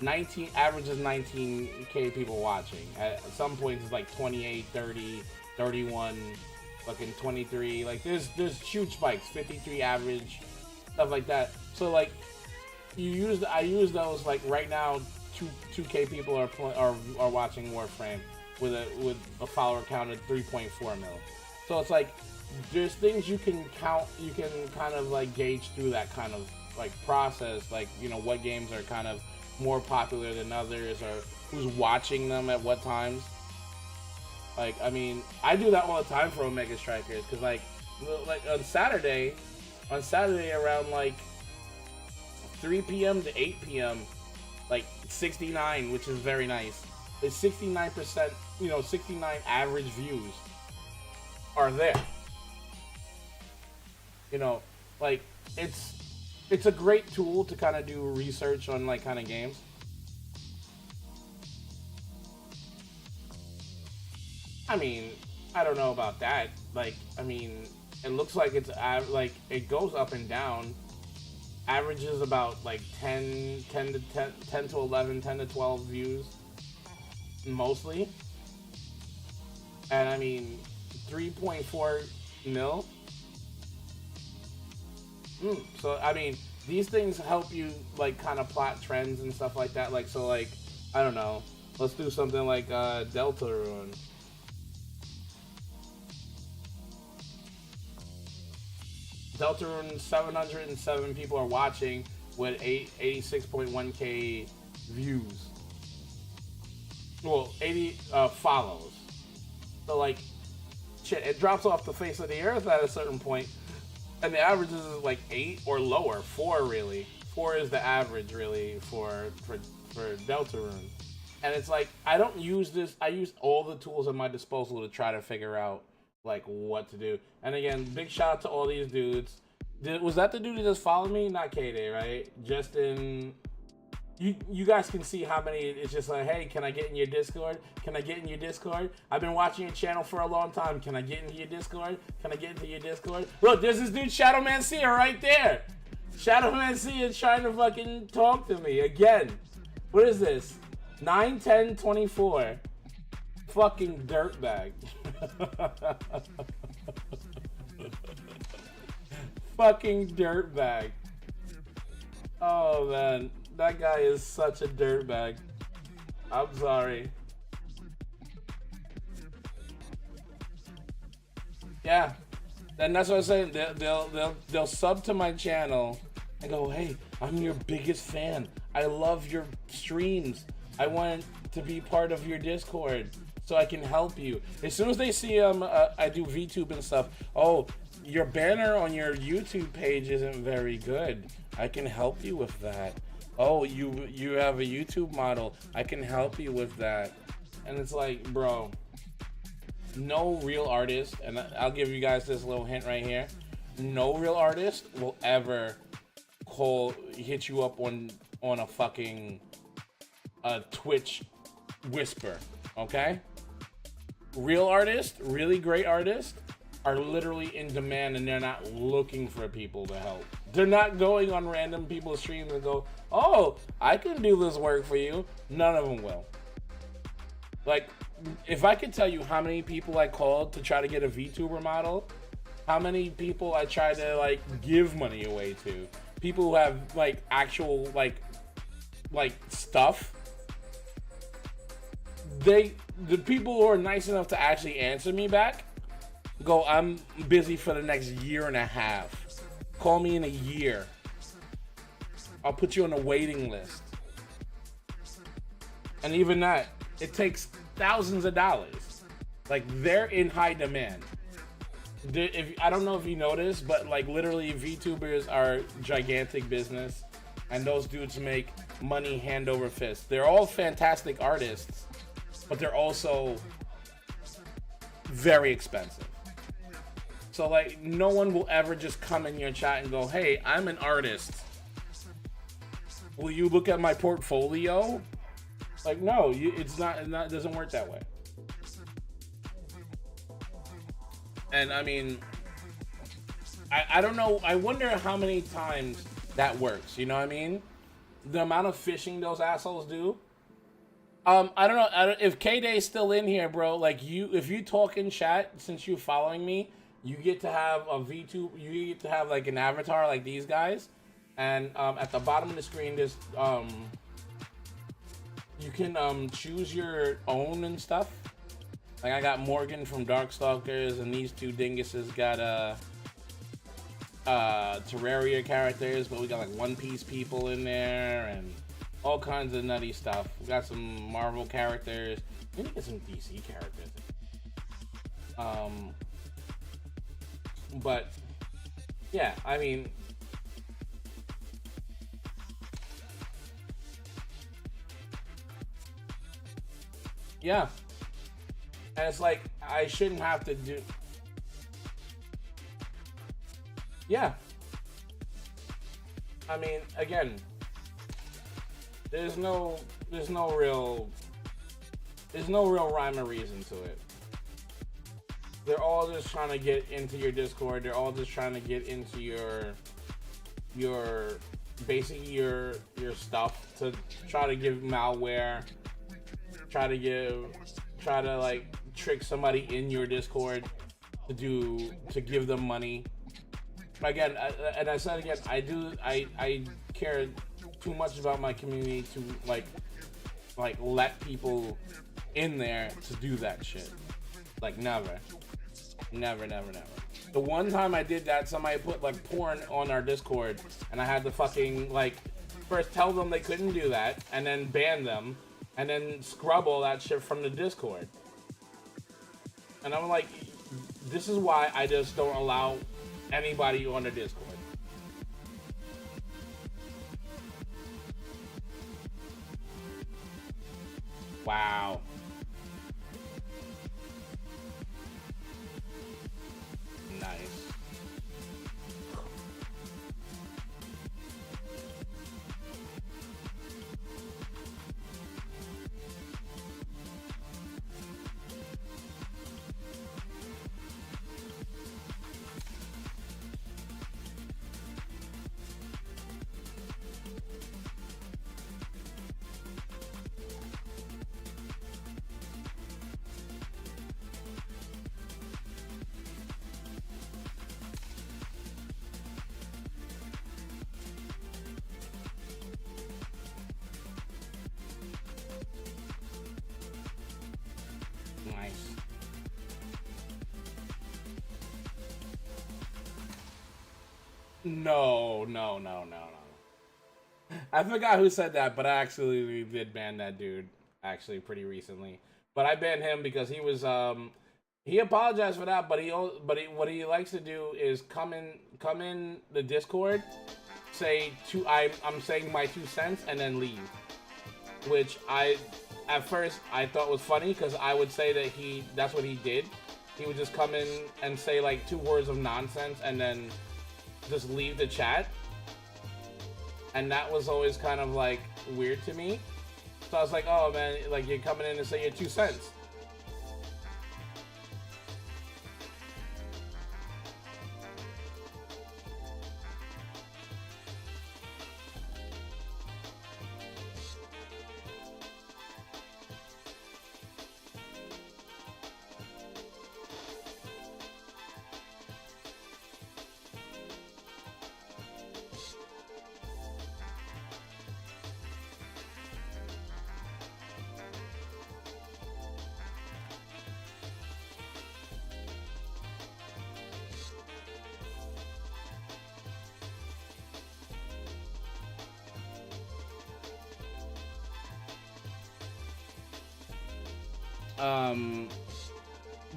average is 19k people watching. At some points it's like 28, 30, 31, fucking 23. Like there's huge spikes, 53 average, stuff like that. So like I use those. Like right now 2k people are watching Warframe with a follower count of 3.4 mil. So it's like there's things you can count, you can kind of like gauge through that kind of like process, like, you know, what games are kind of more popular than others, or who's watching them at what times. Like, I mean, I do that all the time for Omega Strikers, because like on Saturday around like 3 p.m. to 8 p.m., like 69, which is very nice. It's 69%, you know, 69 average views are there. You know, like, it's a great tool to kind of do research on, like, kind of games. I mean, I don't know about that. Like, I mean, it looks like it's, like, it goes up and down. Averages about, like, 10 to 11, 10 to 12 views, mostly. And, I mean, 3.4 mil. So, I mean, these things help you, like, kind of plot trends and stuff like that. Like, so, like, I don't know. Let's do something like Deltarune. Deltarune, 707 people are watching with 86.1k views. Well, 80 follows. So, like, shit, it drops off the face of the earth at a certain point. And the average is like 8 or lower. 4 really. 4 is the average really for Deltarune. And it's like, I don't use this. I use all the tools at my disposal to try to figure out like what to do. And again, big shout out to all these dudes. Was that the dude that just followed me? Not K-Day, right? Justin. You guys can see how many. It's just like, hey, can I get in your Discord? Can I get in your Discord? I've been watching your channel for a long time. Can I get into your Discord? Can I get into your Discord? Look, there's this dude Shadow Mancia right there. Shadow Mancia is trying to fucking talk to me again. What is this? 9-10-24. Fucking dirtbag. Fucking dirtbag. Oh man. That guy is such a dirtbag. I'm sorry. Yeah, and that's what I'm saying. They'll sub to my channel and go, "Hey, I'm your biggest fan. I love your streams. I want to be part of your Discord so I can help you." As soon as they see I do VTube and stuff. Oh, your banner on your YouTube page isn't very good. I can help you with that. Oh, you have a YouTube model. I can help you with that. And it's like, bro, no real artist, and I'll give you guys this little hint right here. No real artist will ever hit you up on a fucking Twitch whisper, okay? Real artists, really great artists, are literally in demand and they're not looking for people to help. They're not going on random people's streams and go, "Oh, I can do this work for you." None of them will. Like, if I could tell you how many people I called to try to get a VTuber model, how many people I tried to like give money away to, people who have like actual like stuff, the people who are nice enough to actually answer me back go, "I'm busy for the next year and a half. Call me in a year. I'll put you on a waiting list." And even that, it takes thousands of dollars. Like, they're in high demand. I don't know if you noticed, but like literally VTubers are gigantic business, and those dudes make money hand over fist. They're all fantastic artists, but they're also very expensive. So like, no one will ever just come in your chat and go, "Hey, I'm an artist. Will you look at my portfolio?" Like, no, it doesn't work that way. And I mean, I don't know. I wonder how many times that works. You know what I mean? The amount of fishing those assholes do. I don't know if K-Day's still in here, bro. Like, if you talk in chat, since you're following me, you get to have a VTube. You get to have like an avatar like these guys, and at the bottom of the screen, there's you can choose your own and stuff. Like, I got Morgan from Darkstalkers, and these two dinguses got Terraria characters, but we got like One Piece people in there and all kinds of nutty stuff. We got some Marvel characters. We need to get some DC characters. But yeah, I mean, yeah, and it's like I shouldn't have to do. Yeah. I mean, again, there's no real rhyme or reason to it. They're all just trying to get into your Discord. They're all just trying to get into your basically your stuff to try to give malware, try to like trick somebody in your Discord to give them money. Again, and I said again, I care too much about my community to like let people in there to do that shit. Like never. The one time I did that, somebody put like porn on our Discord, and I had to fucking like first tell them they couldn't do that, and then ban them, and then scrub all that shit from the Discord. And I'm like, this is why I just don't allow anybody on the Discord. Wow. Nice. Nice. No. I forgot who said that, but I actually did ban that dude actually pretty recently. But I banned him because he was he apologized for that, but what he likes to do is come in the Discord, say I'm saying my 2 cents and then leave. Which at first I thought was funny because I would say that that's what he did. He would just come in and say like 2 words of nonsense and then just leave the chat. And that was always kind of like weird to me. So I was like, oh man, like you're coming in to say your 2 cents.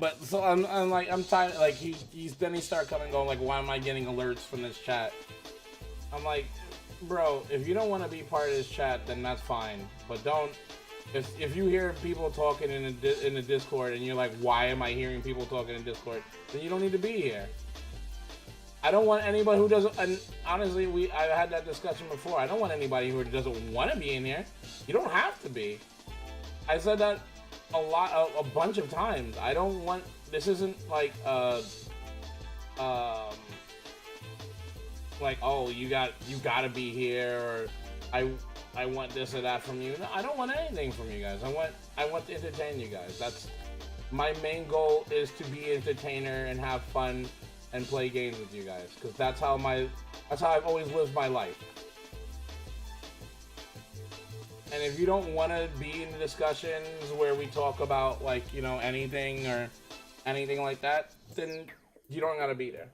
But so I'm tired. Like he started coming going like, why am I getting alerts from this chat? I'm like, bro, if you don't want to be part of this chat, then that's fine. But don't. If you hear people talking in the Discord and you're like, why am I hearing people talking in Discord? Then you don't need to be here. I don't want anybody who doesn't. And honestly, I had that discussion before. I don't want anybody who doesn't want to be in here. You don't have to be. I said that a bunch of times. I don't want. This isn't like like, oh, you gotta be here, or I want this or that from you. No, I don't want anything from you guys. I want to entertain you guys. That's my main goal, is to be an entertainer and have fun and play games with you guys, because that's how I've always lived my life. And if you don't want to be in the discussions where we talk about, like, you know, anything or anything like that, then you don't gotta be there.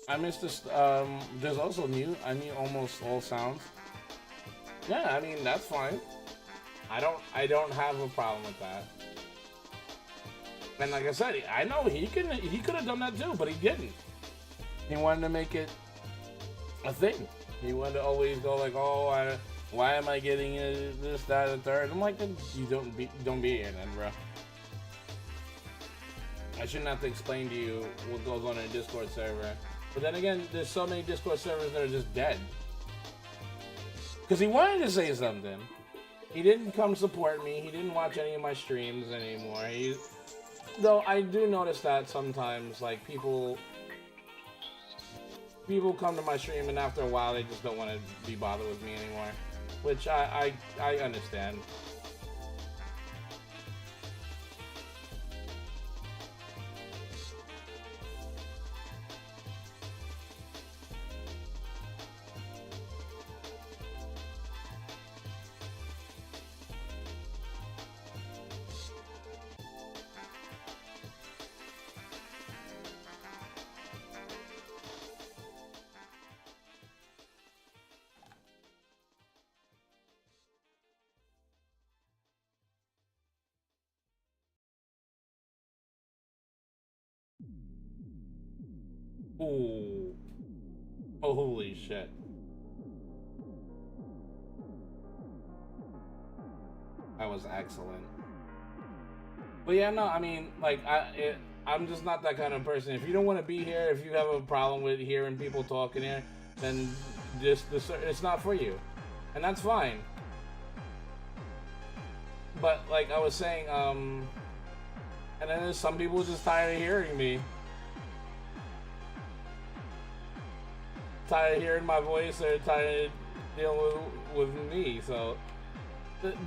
I missed this. There's also mute. I mute almost all sounds. Yeah, I mean that's fine. I don't have a problem with that. And like I said, I know he could have done that too, but he didn't. He wanted to make it a thing. He wanted to always go like, oh, why am I getting this, that, and third? I'm like, you don't be here then, bro. I shouldn't have to explain to you what goes on in a Discord server. But then again, there's so many Discord servers that are just dead. Because he wanted to say something. He didn't come support me. He didn't watch any of my streams anymore. Though I do notice that sometimes, like, people come to my stream and after a while they just don't want to be bothered with me anymore. Which I understand. Ooh. Oh, holy shit. That was excellent. But yeah, no, I mean, like, I'm just not that kind of person. If you don't want to be here, if you have a problem with hearing people talking here, then it's not for you. And that's fine. But, like I was saying, and then there's some people just tired of hearing me. Tired of hearing my voice or tired of dealing with me. So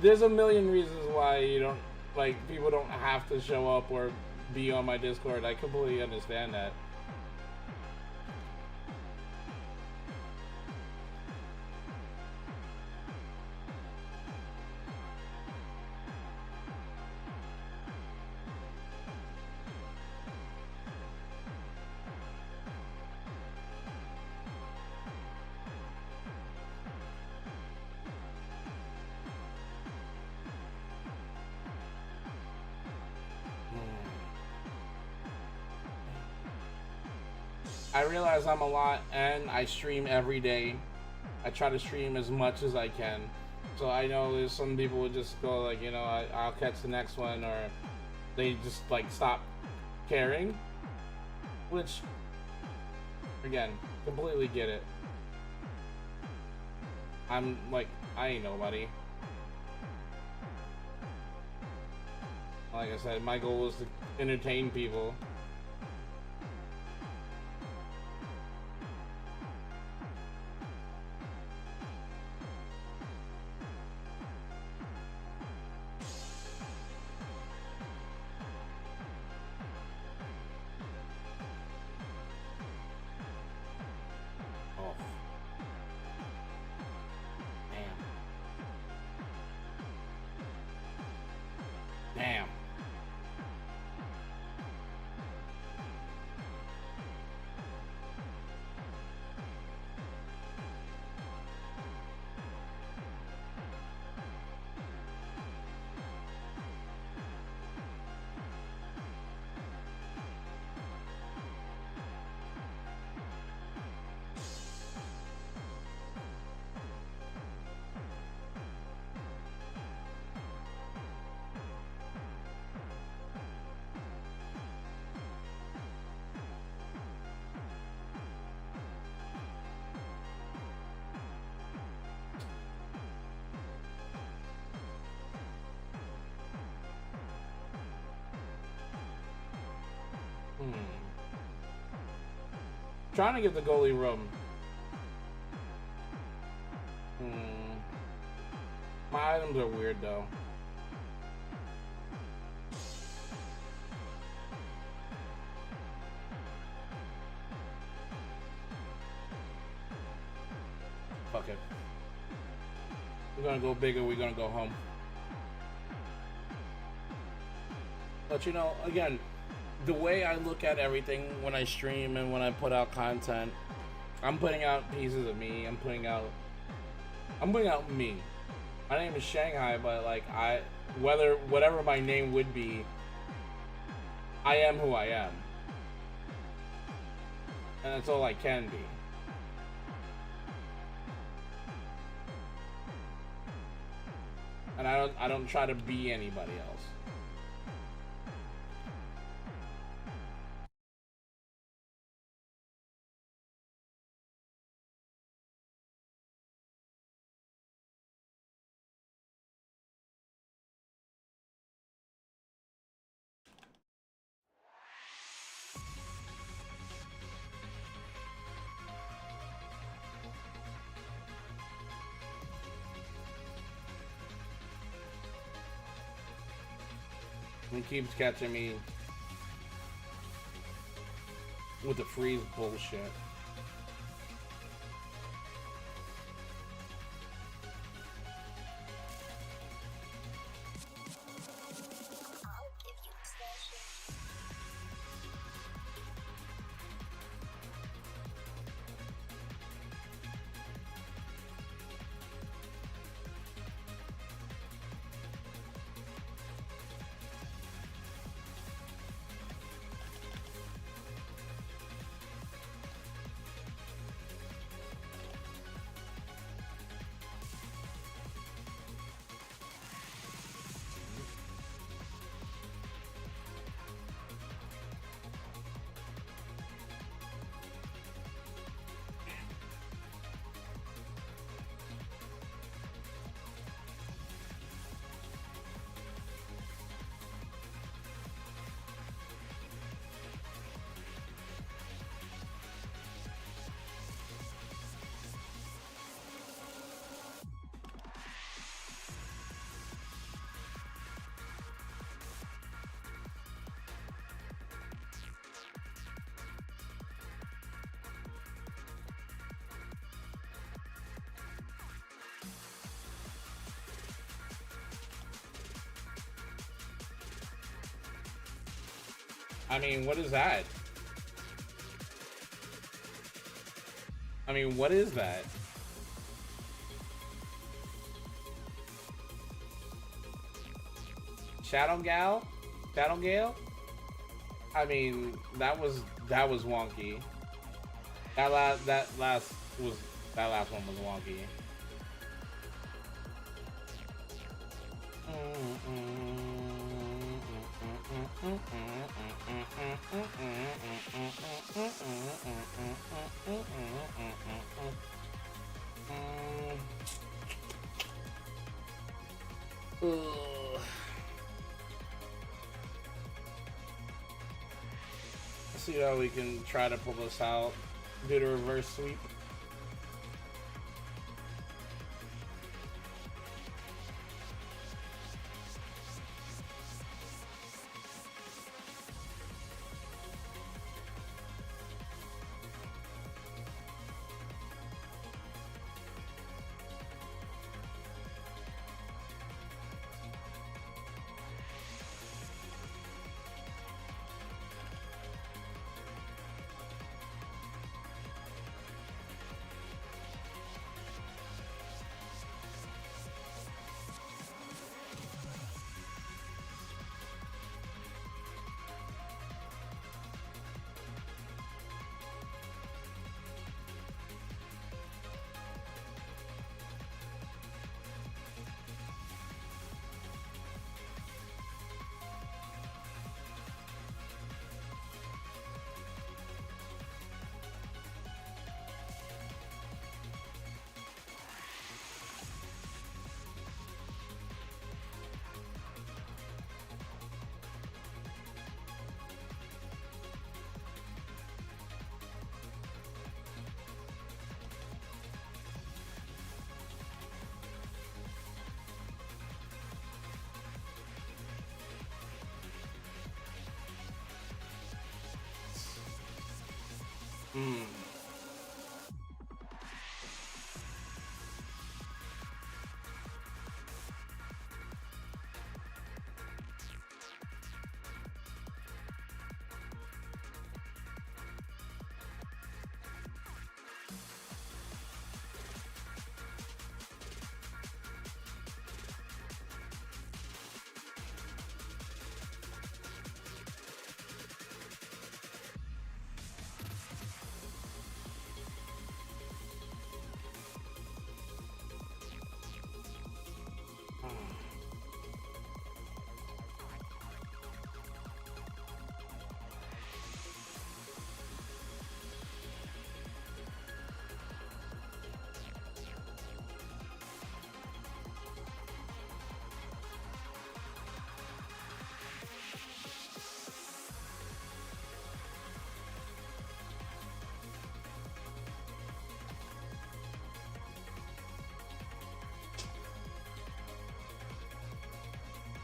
there's a million reasons why you don't, like, people don't have to show up or be on my Discord. I completely understand that. I realize I'm a lot, and I stream every day. I try to stream as much as I can. So I know there's some people would just go like, you know, I'll catch the next one, or they just like stop caring. Which, again, completely get it. I'm like, I ain't nobody. Like I said, my goal is to entertain people. Damn. Trying to get the goalie room. My items are weird though. Fuck it. We're gonna go bigger, we're gonna go home. But you know, again, the way I look at everything when I stream and when I put out content, I'm putting out pieces of me. I'm putting out me. My name is Shanghai, but like whatever my name would be, I am who I am, and that's all I can be. And I don't try to be anybody else. He keeps catching me with the freeze bullshit. I mean, what is that? I mean, what is that? Shadow Gale? I mean, that was wonky. That last one was wonky. Let's see how we can try to pull this out. Do the reverse sweep.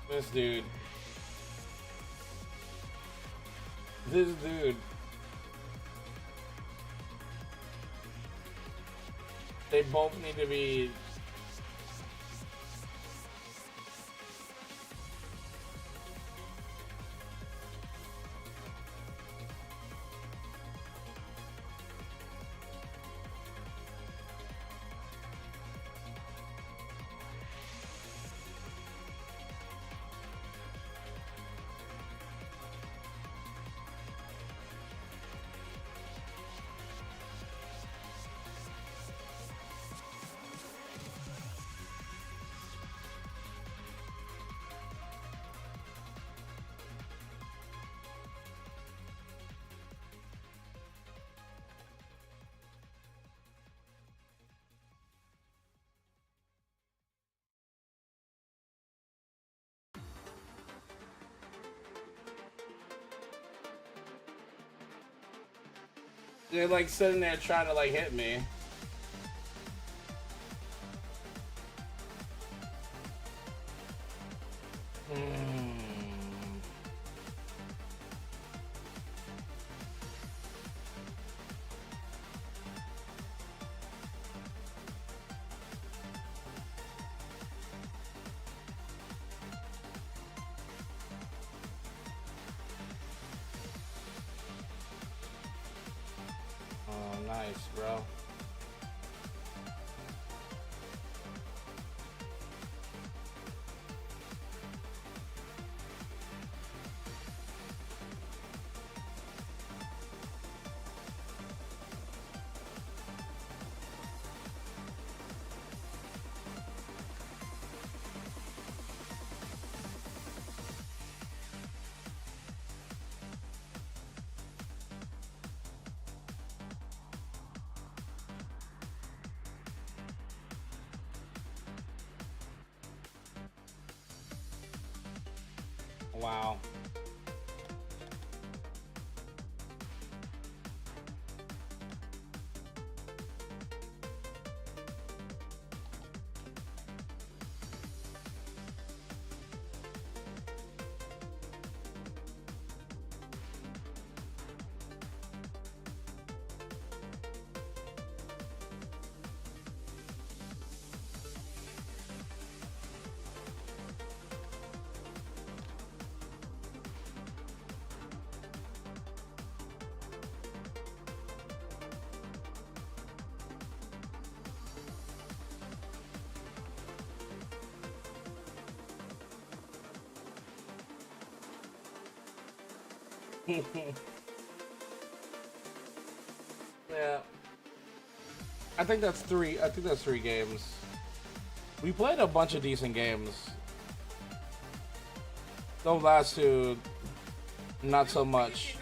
This dude. This dude. They both need to be... They're like sitting there trying to like hit me. Oh, nice, bro. Wow. Yeah. I think that's three games. We played a bunch of decent games. Those last two, not so much.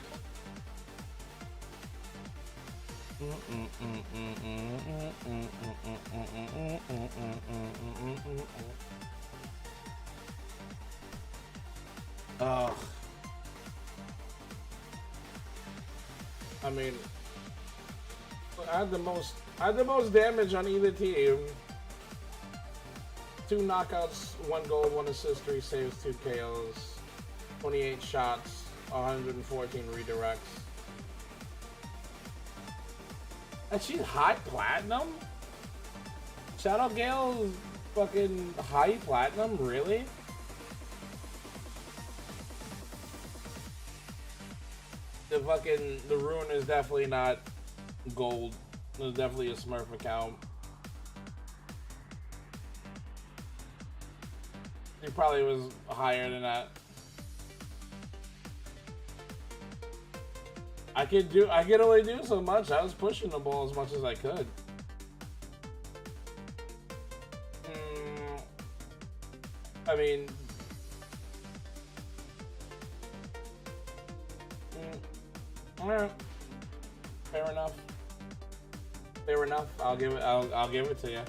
Ugh. I mean, I had the most damage on either team. 2 knockouts, 1 goal, 1 assist, 3 saves, 2 KOs, 28 shots, 114 redirects. And she's high platinum? Shadow Gale's fucking high platinum, really? The rune is definitely not gold. It's definitely a Smurf account. It probably was higher than that. I could only do so much. I was pushing the ball as much as I could. I mean, alright. Fair enough. Fair enough. I'll give it to you.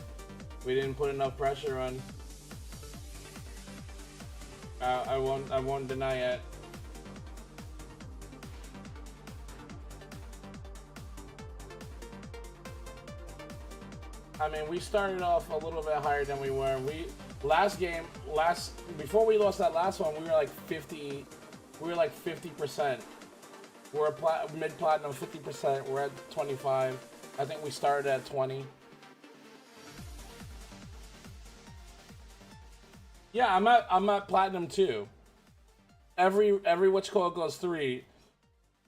We didn't put enough pressure on. I won't deny it. I mean, we started off a little bit higher than we were. last game, before we lost that last one, we were like 50. We were like 50%. We're mid platinum 50%. We're at 25. I think we started at 20. Yeah, I'm at platinum too. Every what you call it goes 3.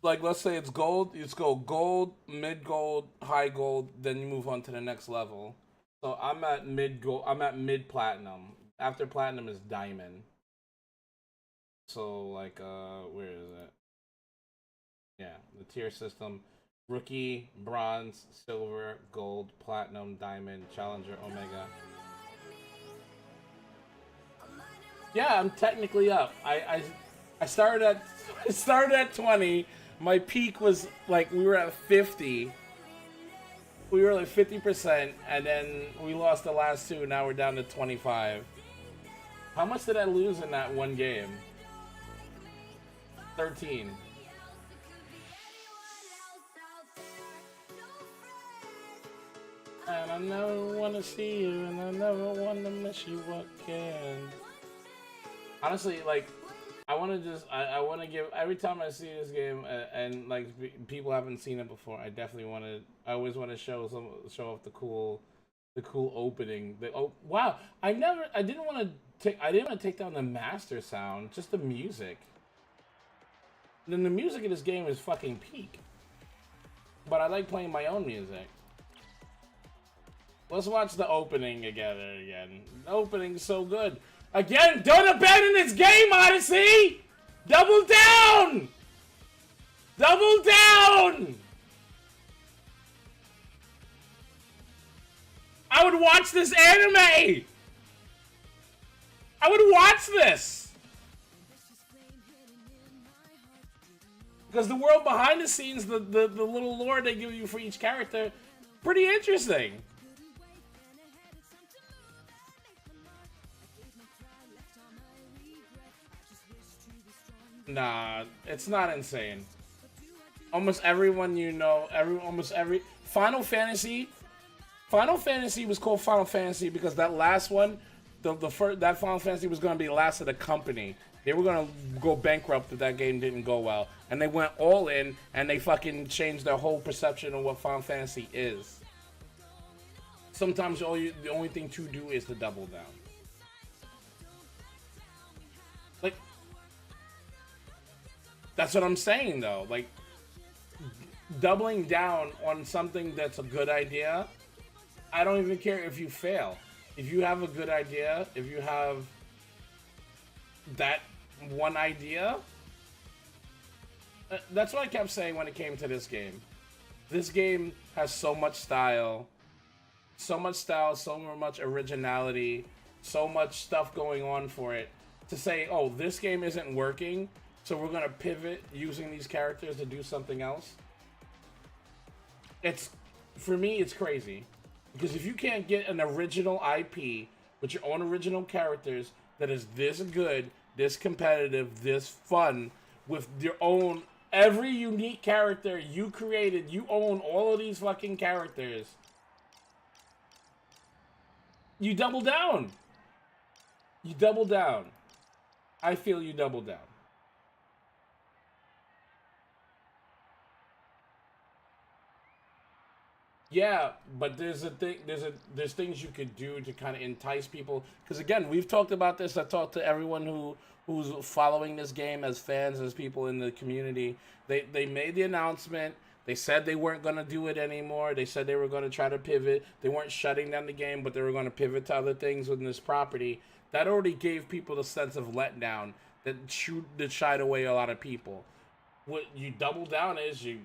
Like, let's say it's gold, you just go gold, mid gold, high gold, then you move on to the next level. So I'm at mid gold. I'm at mid platinum. After platinum is diamond. So like, where is it? Yeah, the tier system: rookie, bronze, silver, gold, platinum, diamond, challenger, omega. Yeah, I'm technically up. I started at 20. My peak was like, we were at 50. We were like 50%, and then we lost the last 2. Now we're down to 25. How much did I lose in that one game? 13. And I never want to see you, and I never want to miss you again. Honestly, like, I want to just, I want to give, every time I see this game, and like, people haven't seen it before, I definitely want to, I always want to show off the cool opening. Oh, wow, I didn't want to take down the master sound, just the music. Then the music of this game is fucking peak. But I like playing my own music. Let's watch the opening together again. The opening's so good. Again, don't abandon this game, Odyssey! Double down! Double down! I would watch this anime! I would watch this! Because the world behind the scenes, the little lore they give you for each character, pretty interesting. Nah, it's not insane. Almost everyone you know, almost every Final Fantasy was called Final Fantasy because that last one, that Final Fantasy was going to be the last of the company. They were going to go bankrupt if that game didn't go well, and they went all in and they fucking changed their whole perception of what Final Fantasy is. Sometimes the only thing to do is to double down. Like, that's what I'm saying, though. Like, doubling down on something that's a good idea, I don't even care if you fail. If you have a good idea, if you have that one idea, that's what I kept saying when it came to this game. This game has so much style, so much originality, so much stuff going on for it. To say, oh, this game isn't working, so we're gonna pivot using these characters to do something else. For me, it's crazy. Because if you can't get an original IP with your own original characters that is this good, this competitive, this fun, with your own, every unique character you created, you own all of these fucking characters, you double down. You double down. I feel you double down. Yeah, but there's things you could do to kind of entice people. Because again, we've talked about this. I talked to everyone who's following this game as fans, as people in the community. They made the announcement. They said they weren't going to do it anymore. They said they were going to try to pivot. They weren't shutting down the game, but they were going to pivot to other things within this property. That already gave people the sense of letdown that shied away a lot of people. What you double down is you,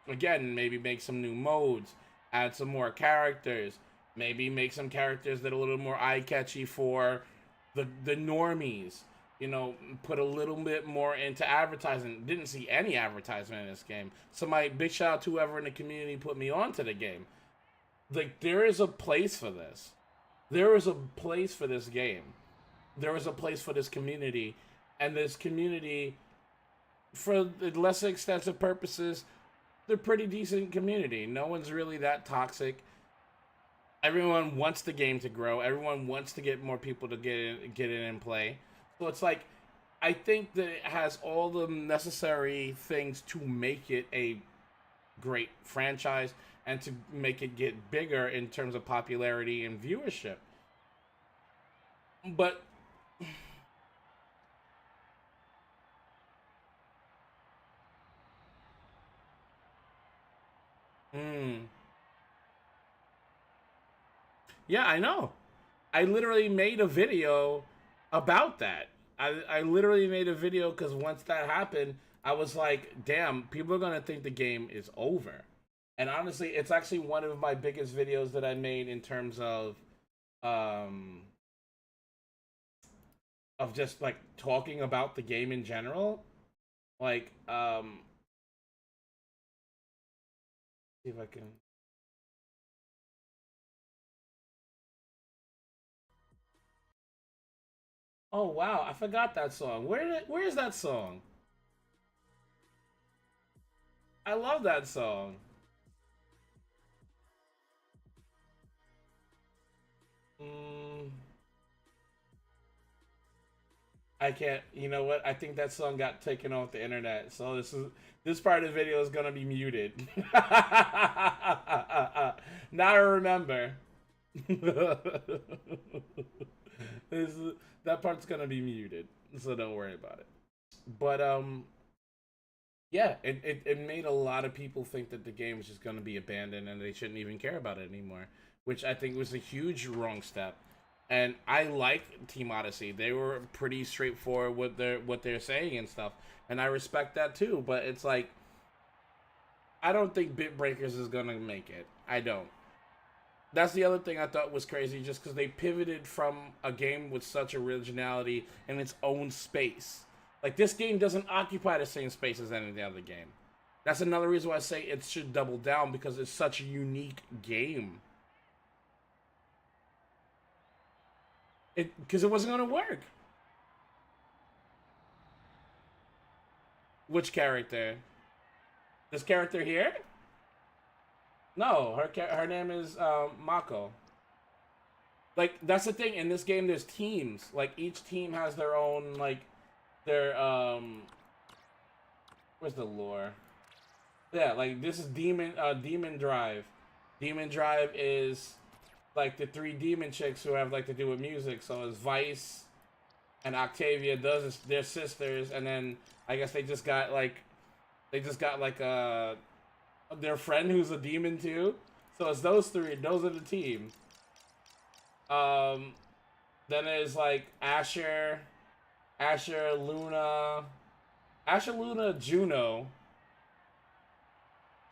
again, maybe make some new modes, add some more characters, maybe make some characters that are a little more eye-catchy for the normies. You know, put a little bit more into advertising. Didn't see any advertisement in this game. Big shout out to whoever in the community put me onto the game. Like, there is a place for this. There is a place for this game. There is a place for this community. And this community, for the less extensive purposes, they're pretty decent community. No one's really that toxic. Everyone wants the game to grow. Everyone wants to get more people to get in and play. So it's like I think that it has all the necessary things to make it a great franchise and to make it get bigger in terms of popularity and viewership. But mm, yeah, I know. I literally made a video about that. I literally made a video because once that happened, I was like, damn, people are going to think the game is over. And honestly, it's actually one of my biggest videos that I made in terms um, of just like talking about the game in general. Like, see if I can. Oh wow, I forgot that song. Where is that song? I love that song. Mm, I can't. You know what? I think that song got taken off the internet. So this part of the video is gonna be muted. Now I remember. this that part's gonna be muted, so don't worry about it. But yeah, it made a lot of people think that the game was just gonna be abandoned and they shouldn't even care about it anymore, which I think was a huge wrong step. And I like Team Odyssey. They were pretty straightforward with what they're saying and stuff, and I respect that too. But it's like I don't think Bitbreakers is gonna make it. I don't. That's the other thing I thought was crazy, just because they pivoted from a game with such originality in its own space. Like this game doesn't occupy the same space as any other game. That's another reason why I say it should double down because it's such a unique game. It wasn't gonna work. Which character? This character here? No, her name is Mako. Like that's the thing in this game. There's teams. Like each team has their own like their Where's the lore? Yeah, like this is Demon Drive. Demon Drive is like the three demon chicks who have like to do with music. So it's Vice and Octavia. Those are their sisters, and then I guess they just got like their friend who's a demon too. So it's those three. Those are the team. Um, then there's like Asher, Luna, Juno.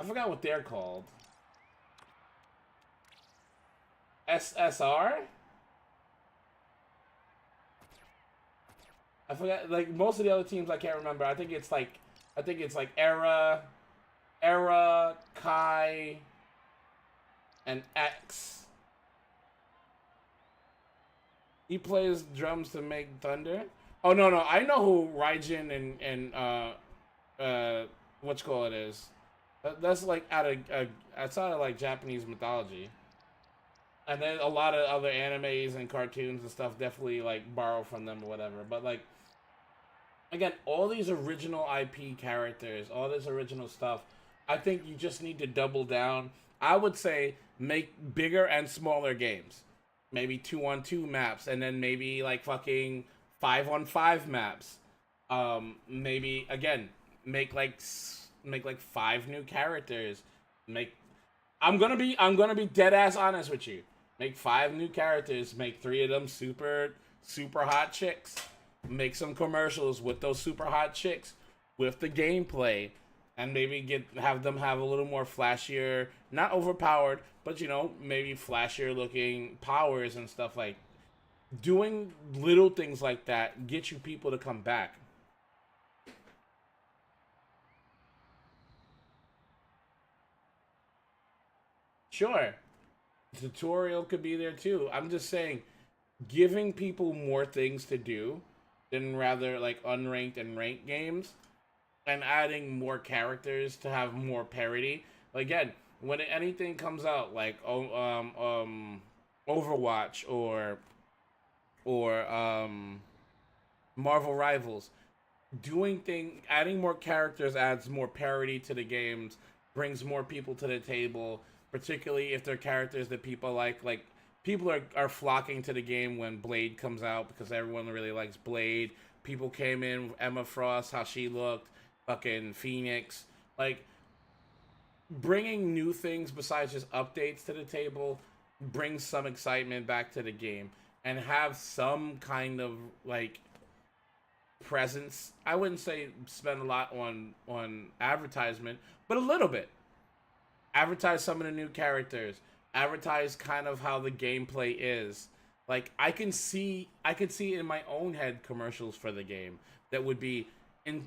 I forgot what they're called. SSR? I forgot. Like most of the other teams, I can't remember. I think it's like Era, Kai, and X. He plays drums to make thunder. Oh no, I know who Raijin and what's called it is. That's like outside of like Japanese mythology. And then a lot of other animes and cartoons and stuff definitely like borrow from them or whatever. But like again, all these original IP characters, all this original stuff, I think you just need to double down. I would say make bigger and smaller games. Maybe 2-on-2 maps and then maybe like fucking 5-on-5 maps. Maybe again, make like 5 new characters. Make I'm gonna be dead ass honest with you. Make 5 new characters. Make 3 of them super hot chicks. Make some commercials with those super hot chicks with the gameplay, and maybe have them have a little more flashier, not overpowered, but you know maybe flashier looking powers and stuff. Like doing little things like that get you people to come back. Sure, tutorial could be there too. I'm just saying, giving people more things to do than rather like unranked and ranked games, and adding more characters to have more parity. Again, when anything comes out like Overwatch or Marvel Rivals, adding more characters adds more parity to the games, brings more people to the table, particularly if they're characters that people like. Like, people are flocking to the game when Blade comes out because everyone really likes Blade. People came in, Emma Frost, how she looked, fucking Phoenix. Like, bringing new things besides just updates to the table brings some excitement back to the game, and have some kind of like presence. I wouldn't say spend a lot on advertisement, but a little bit. Advertise some of the new characters. Advertise kind of how the gameplay is. Like, I could see in my own head commercials for the game that would be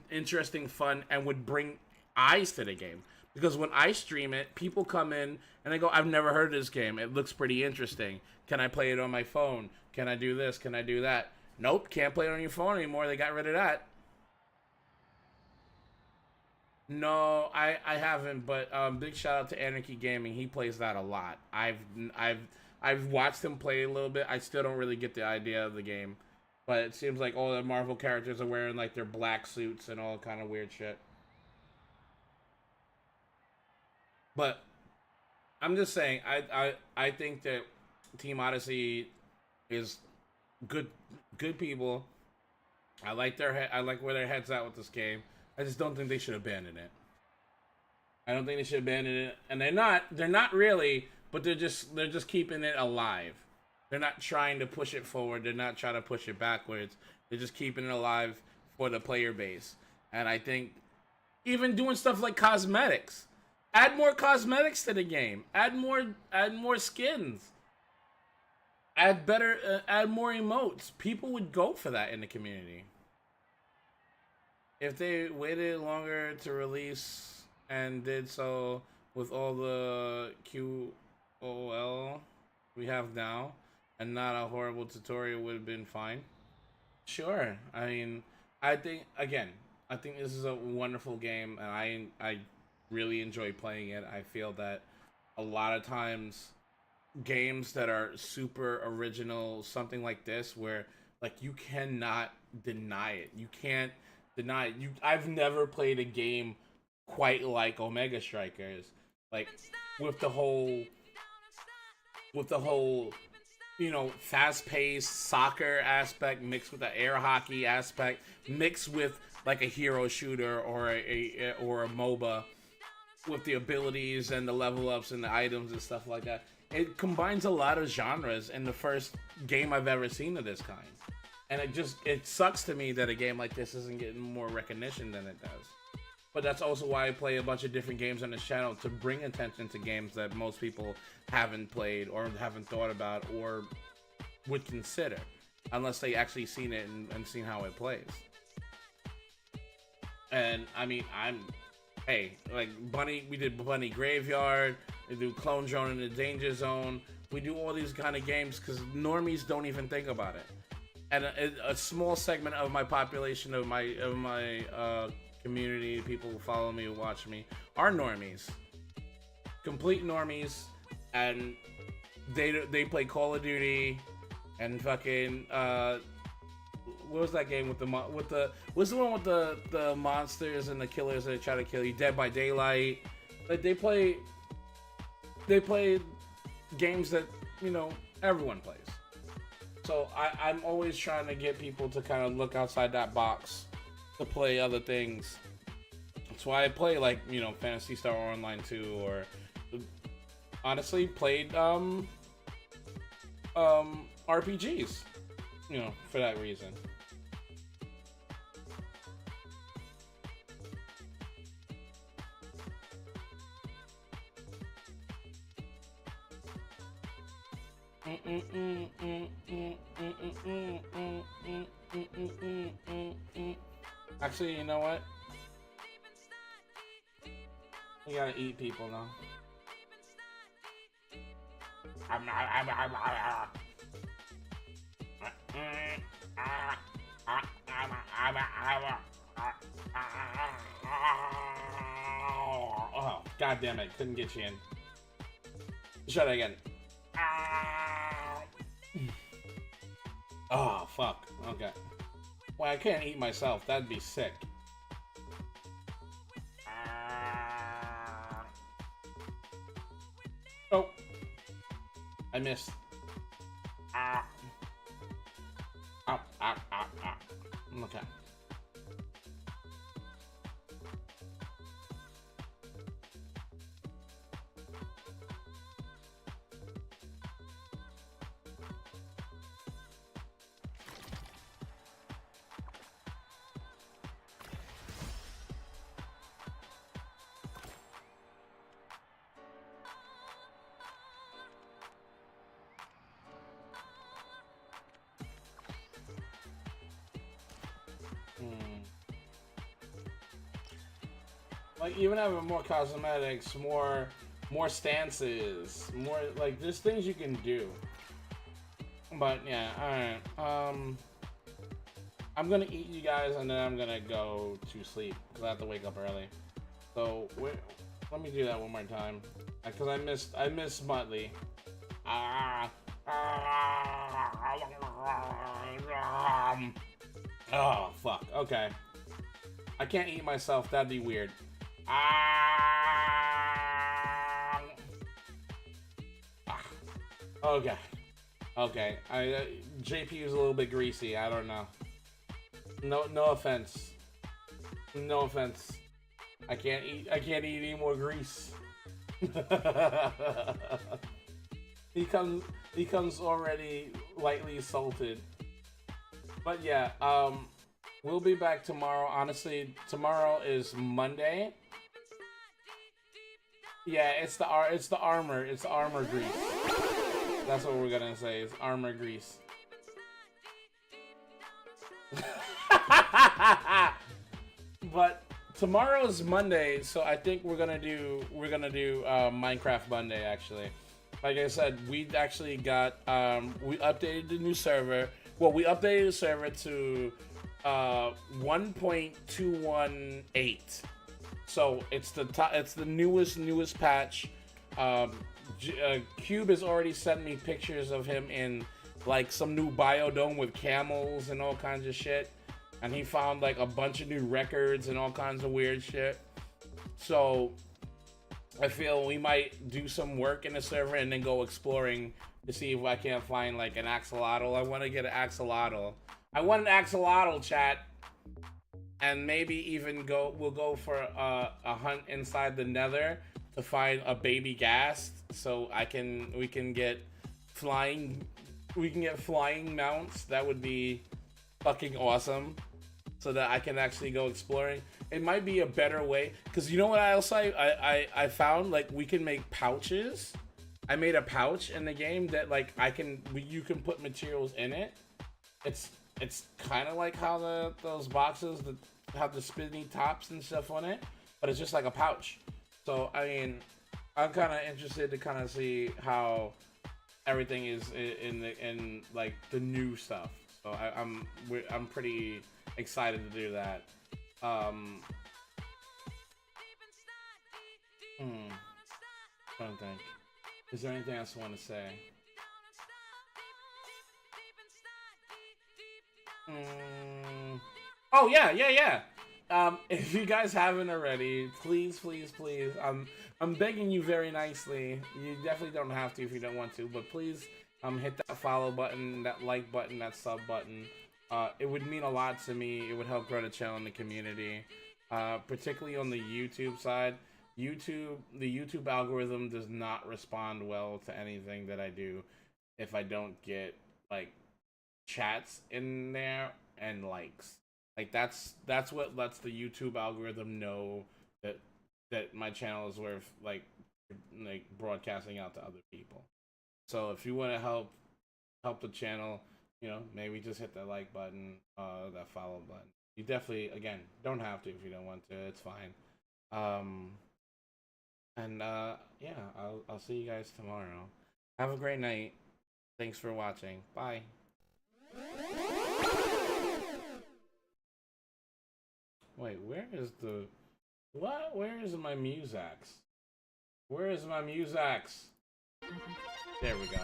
interesting, fun, and would bring eyes to the game. Because when I stream it, people come in and they go, I've never heard of this game. It looks pretty interesting. Can I play it on my phone? Can I do this? Can I do that? Nope, can't play it on your phone anymore. They got rid of that. No, I haven't, but big shout out to Anarchy Gaming. He plays that a lot. I've watched him play a little bit. I still don't really get the idea of the game, but it seems like all the Marvel characters are wearing like their black suits and all kind of weird shit. But I'm just saying, I think that Team Odyssey is good people. I like where their heads at with this game. I just don't think they should abandon it. I don't think they should abandon it, and they're not really, but they're just keeping it alive. They're not trying to push it forward. They're not trying to push it backwards. They're just keeping it alive for the player base. And I think even doing stuff like cosmetics. Add more cosmetics to the game. Add more skins. Add more emotes. People would go for that in the community. If they waited longer to release and did so with all the QOL we have now and not a horrible tutorial, would have been fine. Sure. I mean, I think this is a wonderful game, and I really enjoy playing it. I feel that a lot of times games that are super original, something like this, where like you cannot deny it. You can't deny it. I've never played a game quite like Omega Strikers, like with the whole fast-paced soccer aspect mixed with the air hockey aspect mixed with like a hero shooter or a MOBA, with the abilities and the level ups and the items and stuff like that. It combines a lot of genres in the first game I've ever seen of this kind. And it sucks to me that a game like this isn't getting more recognition than it does. But that's also why I play a bunch of different games on this channel, to bring attention to games that most people haven't played or haven't thought about or would consider, unless they actually seen it and seen how it plays. And I mean, like we did Bunny Graveyard, we do Clone Drone in the Danger Zone. We do all these kind of games because normies don't even think about it. And a small segment of my population, of my community, people who follow me, who watch me, are normies, complete normies, and they play Call of Duty and fucking what was that game what's the one with the monsters and the killers that try to kill you? Dead by Daylight. Like they play games that everyone plays. So I'm always trying to get people to kind of look outside that box to play other things. That's why I play like Phantasy Star Online 2, or honestly played RPGs, for that reason. Actually, you know what? We gotta eat people now. Oh, God damn it. Couldn't get you in. Try that again. Ah. Oh, fuck. Okay. Well, I can't eat myself. That'd be sick. Oh. I missed. Ah. Okay. Like, even having more cosmetics, more stances, more, like, there's things you can do. But yeah, alright. I'm gonna eat you guys and then I'm gonna go to sleep because I have to wake up early. So let me do that one more time because I missed Muttley. Oh fuck. Okay. I can't eat myself. That'd be weird. Okay. Okay. JP is a little bit greasy. I don't know. No offense. No offense. I can't eat any more grease. He comes already lightly salted. But yeah, we'll be back tomorrow. Honestly, tomorrow is Monday. Yeah, it's the armor. It's armor grease. That's what we're gonna say. It's armor grease. But tomorrow's Monday, so I think we're gonna do Minecraft Monday. Actually, like I said, we actually got we updated the new server. Well, we updated the server to 1.218. So it's the newest patch. Cube has already sent me pictures of him in like some new biodome with camels and all kinds of shit. And he found like a bunch of new records and all kinds of weird shit. So I feel we might do some work in the server and then go exploring to see if I can't find like an axolotl. I want to get an axolotl. I want an axolotl, chat. And maybe even we'll go for a hunt inside the nether to find a baby ghast, so we can get flying mounts. That would be fucking awesome, so that I can actually go exploring. It might be a better way, because you know what I found? Like, we can make pouches. I made a pouch in the game that like you can put materials in it. It's kind of like how those boxes that have the spinny tops and stuff on it, but it's just like a pouch. So I mean, I'm kind of interested to kind of see how everything is in like the new stuff. So I'm pretty excited to do that. I don't think. Is there anything else I want to say? Oh yeah. If you guys haven't already, please, I'm begging you very nicely. You definitely don't have to if you don't want to, but please, hit that follow button, that like button, that sub button. It would mean a lot to me. It would help grow the channel and the community, particularly on the YouTube side. The YouTube algorithm does not respond well to anything that I do if I don't get like chats in there and likes. Like that's what lets the YouTube algorithm know that my channel is worth like broadcasting out to other people. So if you want to help the channel, you know, maybe just hit that like button, that follow button. You definitely, again, don't have to if you don't want to. It's fine. Yeah, I'll see you guys tomorrow. Have a great night. Thanks for watching. Bye. Wait, where is the... What? Where is my Musax? Where is my Musax? There we go.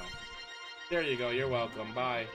There you go. You're welcome. Bye.